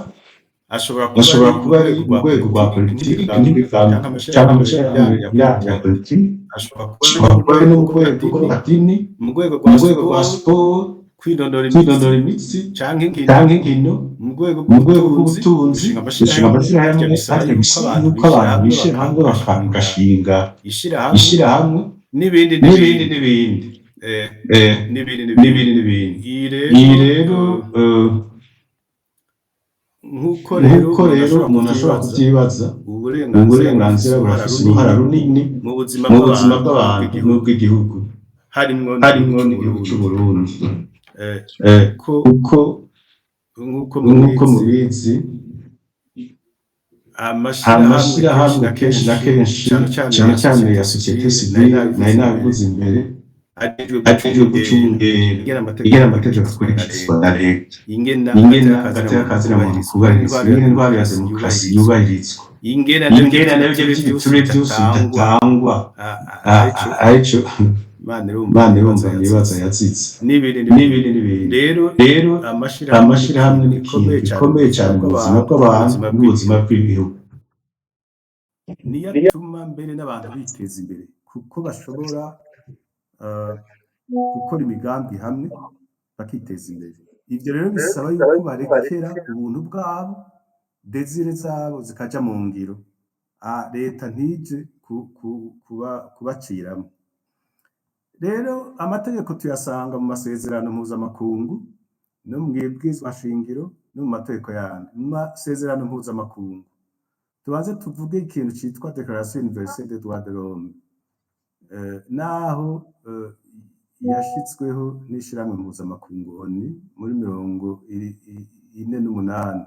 ashobora kuba ari mu rwego rwa politiki canke amashirahamwe ya politiki ashobora kuba ari no mu rwego rw'amadini mu rwego rwa siporo kwinonora imitsi canke inkino mu rwego rw'ubutunzi gushinga amashirahamwe ari bisaba yuko abantu bishira hamwe bagashinga ishirahamwe n'ibindi. Iyi rero nk'uko rero umuntu ashobora kuvyibaza uburenganzira burafise uruhara runini mu buzima bw'abantu n'ubw'igihugu harimwo n'igihugu c'Uburundi kuko nk'uko mubizi amashirahamwe kenshi na kenshi cane cane ya societe civile nari nabivuze imbere ajejwe gucungera ingene amategeko akurikizwa na leta ingene hagati y'akazi na muntu kubahirizwa ingene intwaro ya demokarasi yubahirizwa ingene navyo vy'ibiture vyose bidatangwa arico Imana irumva nibaza yazize n'ibindi. Rero amashirahamwe ni ikintu gikomeye cane mu buzima bw'abantu n'ubuzima bw'ibihugu, niyo atuma mbere n'abantu biteza imbere kuko bashobora gukora imigambi hamwe bakiteza imbere. Ivyo rero bisaba yuko barekera ubuntu bwabo, desire zabo zikaja mu ngiro, leta ntije kubaciramwo. Rero amategeko tuyasanga mu masezerano mpuzamakungu no mu bwirizwa shingiro no mu mategeko yandi. Mu masezerano mpuzamakungu tubanze tuvuge ikintu citwa Declaration Universelle des Droits de l'Homme, naho yashitsweho n'ishirahamwe mpuzamakungu ONU muri 1948,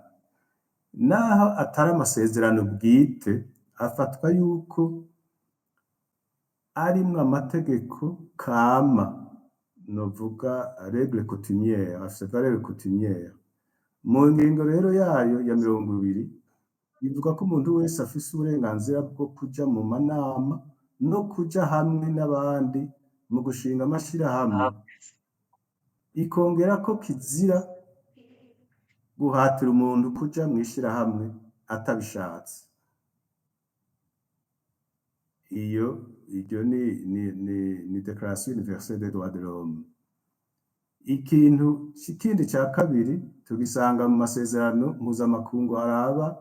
naho atari amasezerano bwite afatwa yuko arimwo amategeko kama, novuga règle coutumière, afise valeur coutumière. Mu ngingo rero yayo ya 20 ivuga ko umuntu wese afise uburenganzira bwo kuja mu manama no kuja hamwe n'abandi mu gushinga amashirahamwe, ikongera ko kizira guhatira umuntu kuja mw'ishirahamwe atabishatse. Iryo ni Declaration Universelle des Droits de l'Homme. Ikintu kindi ca kabiri tugisanga mu masezerano mpuzamakungu araba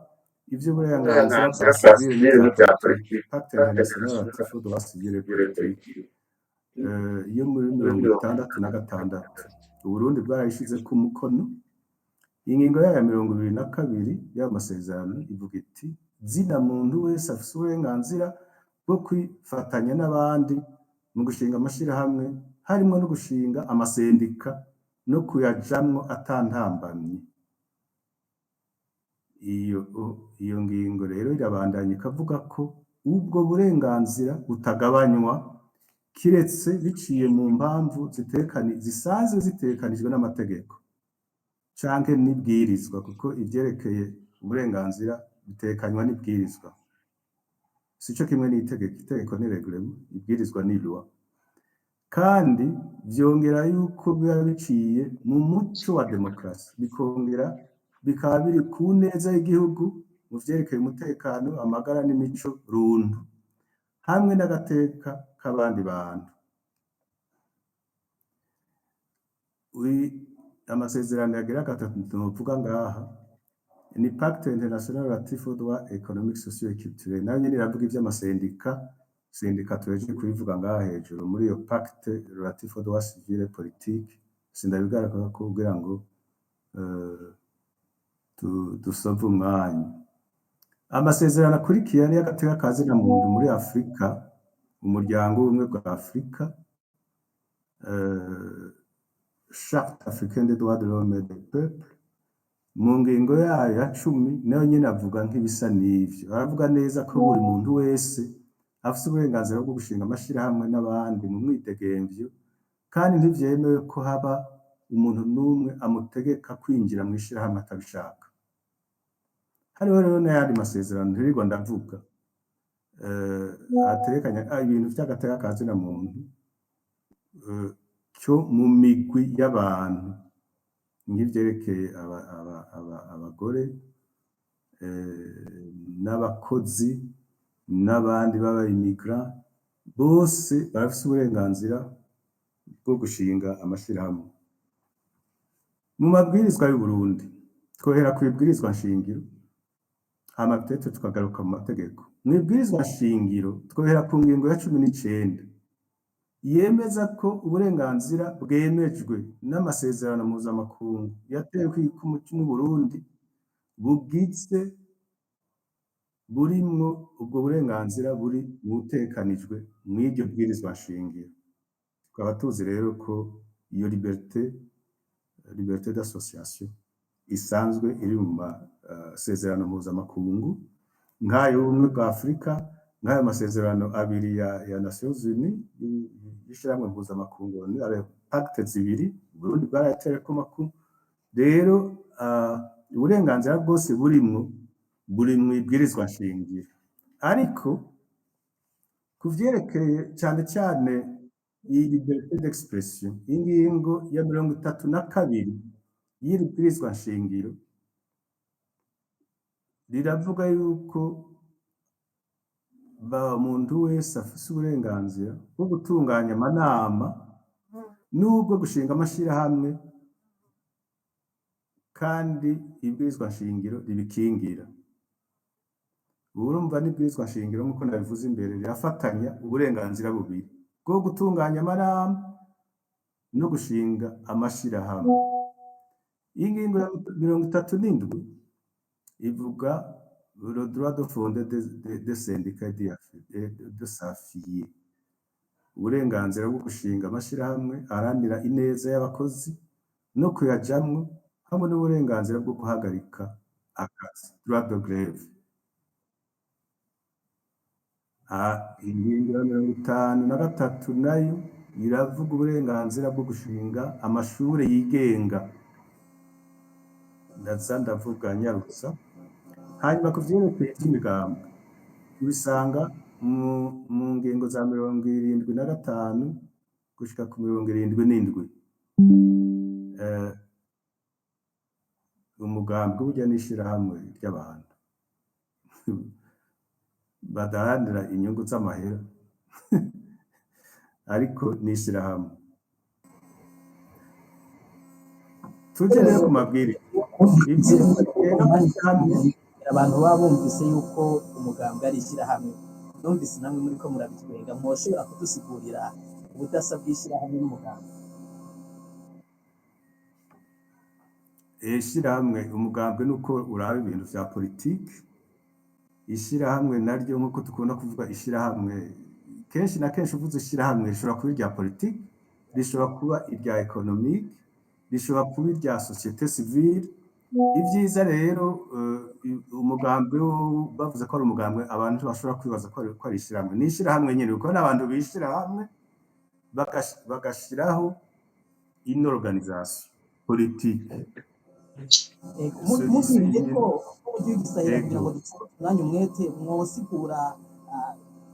ivy'uburenganzira bwa civile n'ivya politiki, Pacte international relatif aux droits civils et politiques, yo muri 1966 Uburundi bwarayishizeko umukono. Ingingo yayo ya 22 y'ayo masezerano ivuga iti zina muntu wese afise uburenganzira bwo kwifatanya n'abandi mu gushinga amashirahamwe harimwo no gushinga amasendika no kuyajamwo atantambamye. Iyo ngingo rero irabandanya ikavuga ko ubwo burenganzira butagabanywa kiretse biciye mu mpamvu zisanzwe zitekanijwe n'amategeko canke n'ibwirizwa, kuko ivyerekeye uburenganzira bitekanywa n'ibwirizwa, sico kimwe n'itegeko ni règlement, ibwirizwa ni loi. Kandi vyongera yuko biba biciye mu muco wa demokarasi, bikongera bikaba biri ku neza y'igihugu mu vyerekeye umutekano, amagara n'imico runtu hamwe n'agateka k'abandi bantu. Amasezerano yagira gatatu tuvuga ngaha ni Pacte international relatif aux droits économiques, sociaux et culturels, nayo nyene iravuga ivy'amasendika sendika tuhejeje kubivuga ngaha hejuru muri iyo pacte relatif aux droits civils et politiques, sindabigaragara ko kugira ngo dusove umwanya. Amasezerano akurikiye ni y'agateka ka zina muntu muri Afrika, umuryango w'ubumwe bwa Afrika, Charte africaine des droits de l'homme et des peuples, mu ngingo yayo ya 10 nayo nyene avuga nk'ibisa n'ivyo. Aravuga neza ko buri muntu wese afise uburenganzira bwo gushinga amashirahamwe n'abandi mu mwidegemvyo, kandi ntivyemewe ko haba umuntu n'umwe amutegeka kwinjira mw'ishirahamwe atabishaka. Hariho rero n'ayandi masezerano ntirirwa ndavuga ategekanya ibintu vy'agateka ka zina muntu cyo mu migwi y'abantu nk'ivyerekeye abagore n'abakozi n'abandi baba immigrant, bose barafise uburenganzira bwo gushinga amashirahamwe. Mu mabwirizwa y'u Burundi twohera kw'ibwirizwa nshingiro hama peut-être tukagaruka mu mategeko. Mw'ibwirizwa nshingiro twohera ku ngingo ya 19 yemeza ko uburenganzira bwemejwe n'amasezerano mpuzamakungu yatewe kw'ikumu mu Burundi bugize burimwo ubwo burenganzira buri butekanijwe mw'iryo bwirizwa nshingiro. Tukaba tuzi rero ko iyo liberté d'association isanzwe iri mu masezerano mpuzamakungu nk'ayo ubumwe bwa Afrika, nk'ayo masezerano abiri ya Nations Unies y'ishirahamwe mpuzamakungu, pacte zibiri Burundi bwaratereko makuru. Rero uburenganzira bwose burimwo buri mw'ibwirizwa nshingiro, ariko kuvyerekeye cane cane iyi liberté d'expression, ingingo ya 32 y'iri bwirizwa nshingiro riravuga yuko umuntu wese afise uburenganzira bwo gutunganya amanama n'ubwo gushinga amashirahamwe, kandi ibwirizwa nshingiro ribikingira. Urumva n'ibwirizwa nshingiro nk'uko nabivuze imbere rirafatanya uburenganzira bubiri bwo gutunganya amanama no gushinga amashirahamwe. Ingingo ya 37 ivuga le droit de fonder des syndicats de s'affilier, uburenganzira bwo gushinga amashirahamwe aharanira ineza y'abakozi no kuyajamwo, hamwe n'uburenganzira bwo guhagarika akazi, droit de grève. Ingingo ya 53 nayo iravuga uburenganzira bwo gushinga amashure yigenga. Ndaza ndavuga nyarutsa. Hanyuma ku vyerekeye ivy'imigambwe ubisanga mu ngingo za 75 gushika ku 77. Umugambwe burya n'ishirahamwe ry'abantu badaharanira inyungu z'amahera ariko n'ishirahamwe. Tuje rero ku mabwiriza abantu baba bumvise yuko umugambwe ari ishirahamwe, numvise namwe muriko murabitwenga, mwoshobora kudusigurira ubudasa bw'ishirahamwe n'umugambwe? Ishirahamwe, umugambwe nuko uraba ibintu vya politike. Ishirahamwe naryo nk'uko dukunda kuvuga ishirahamwe, kenshi na kenshi uvuze ishirahamwe rishobora kuba irya politike, rishobora kuba irya economique, rishobora kuba irya société civile. Ivyiza rero umugambwe bavuze ko ari umugambwe, abantu bashobora kwibaza ko ari ishirahamwe. Ni ishirahamwe nyene kuko n'abantu bishira hamwe bagashiraho une organisation politique. Mubwiye ko uburyo gisahira kugira ngo dutsinda umwanya umwete, mwosigura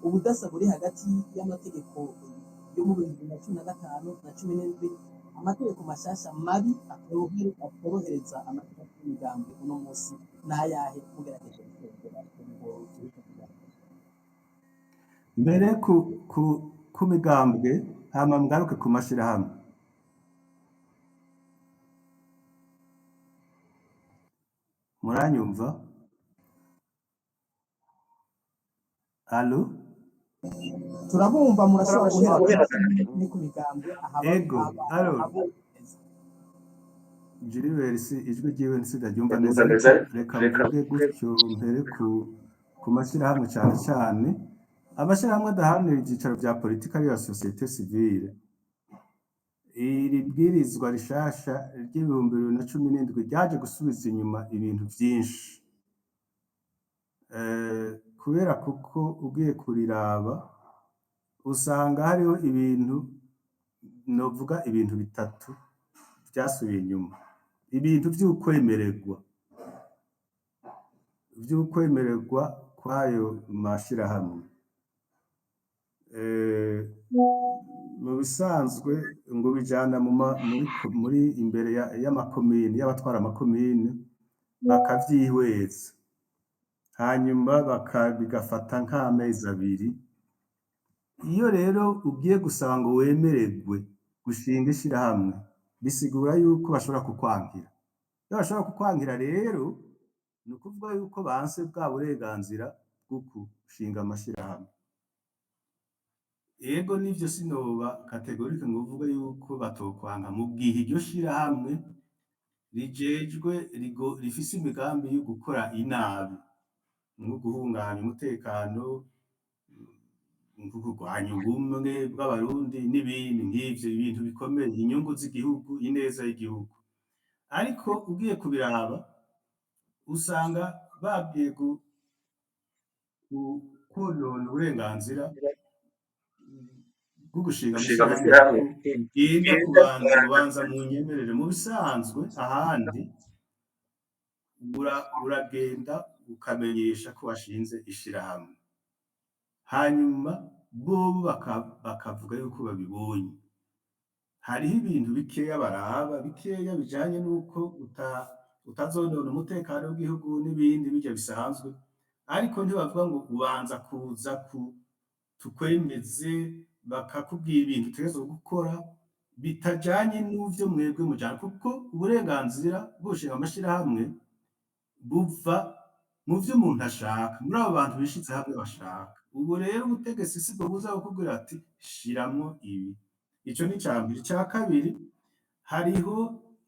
ubudasa buri hagati y'amategeko yo mu 2015 na 17, amategeko mashasha mabi atorohereza amategeko y'imigambi uno munsi n'ayahe mugerageje gusezera mbere ku migambwe, hama mgaruke ku mashirahamwe. Muranyumva? Allo? turabumva murashobora guhera ni ku migambwe ego alors Gilbert ijwi ryiwe nsidaryumva neza ariko reka mvuge gutyo mbere ku mashyirahamwe cyane cyane amashyirahamwe adaharanira ibyicaro bya politiki ariyo sosiyete sivile. Iri bwirizwa rishasha ry'ibihumbi 2017 ryaje gusubiza inyuma ibintu byinshi kubera kuko ugiye kuriraba usanga hariho ibintu novuga ibintu bitatu byasubiye inyuma. Ibintu vy'ukwemererwa kwayo mashirahamwe mu bisanzwe ngo bijana muri imbere y'amakomine y'abatwara amakomine bakavyihweza hanyuma bigafata nk'amezi abiri. Iyo rero ugiye gusaba ngo wemererwe gushinga ishirahamwe bisigura yuko bashobora kukwangira. Iyo bashobora kukwangira rero ni ukuvuga yuko banse bwa burenganzira bwo gushinga amashirahamwe. Yego nivyo sinoba kategorike ngo uvuge yuko batokwanga mu gihe iryo shirahamwe rifise imigambi yo gukora inabi nko guhungabanya umutekano, nko kurwanya ubumwe bw'abarundi n'ibindi nk'ivyo ibintu bikomeye, inyungu z'igihugu, ineza y'igihugu. Ariko ugiye kubiraba usanga babwiye konona uburenganzira bwo gushinga amashirahamwe ugenda kubanza mu nyemerere. Mu bisanzwe ahandi uragenda ukamenyesha ko washinze ishirahamwe hanyuma bobo bakavuga yuko babibonye. Hariho ibintu bikeya baraba, bikeya bijanye n'uko utazonona umutekano w'igihugu n'ibindi bijya bisanzwe, ariko ntibavuga ngo ubanza kuza tukwemeze, bakakubwira ibintu utegerezwa gukora bitajanye n'uvyo mwebwe mujana, kuko uburenganzira bwo gushinga amashirahamwe buva mu vyo umuntu ashaka, muri abo bantu bishize hamwe bashaka. Ubu rero ubutegetsi sibwo buza kukubwira ati shiramwo ibi. Ico ni icambere. Ica kabiri, hariho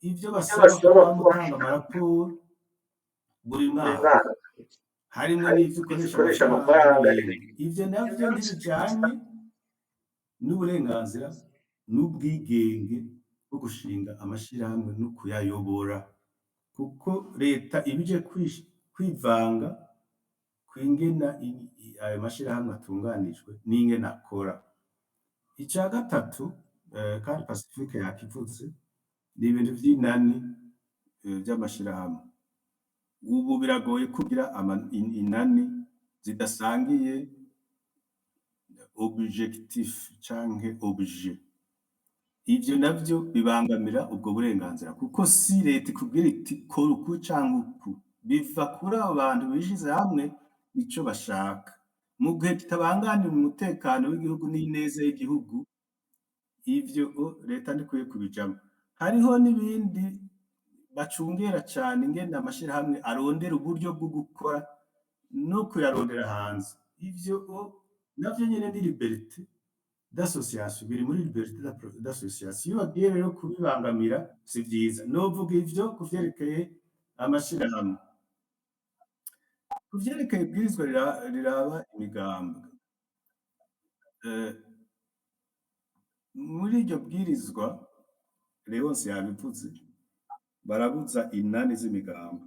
ivyo basaba kuba mutanga amaraporo buri mwaka, harimwo n'ivyo ukoresha amafaranga. Ivyo navyo ntibijanye n'uburenganzira n'ubwigenge bwo gushinga amashirahamwe no kuyayobora, kuko leta ibije kwivanga kwingena ayo mashirahamwe atunganijwe n'ingene akora. Ica gatatu kandi Pacifique yakivuze ni ibintu vy'inani vy'amashirahamwe. Ubu biragoye kugira inani zidasangiye objectif canke objet. Ivyo navyo bibangamira ubwo burenganzira, kuko si leta ikubwira iti kora uku canke uku, biva kuri abo bantu bishize hamwe ico bashaka. Mu gihe kitabanganira umutekano w'igihugu n'ineza y'igihugu, ivyo leta ntikwiye kubijamwo. Hariho n'ibindi bacungera cane ingene amashirahamwe arondera uburyo bwo gukora no kuyarondera hanze. Ivyo navyo nyene ni liberté d'association, biri muri liberté d'association. Iyo bagiye rero kubibangamira si vyiza. Novuga ivyo kuvyerekeye amashirahamwe. Kuvyerekeye ibwirizwa riraba imigambwe, muri iryo bwirizwa Leonce yabivuze, barabuza inani z'imigambwe.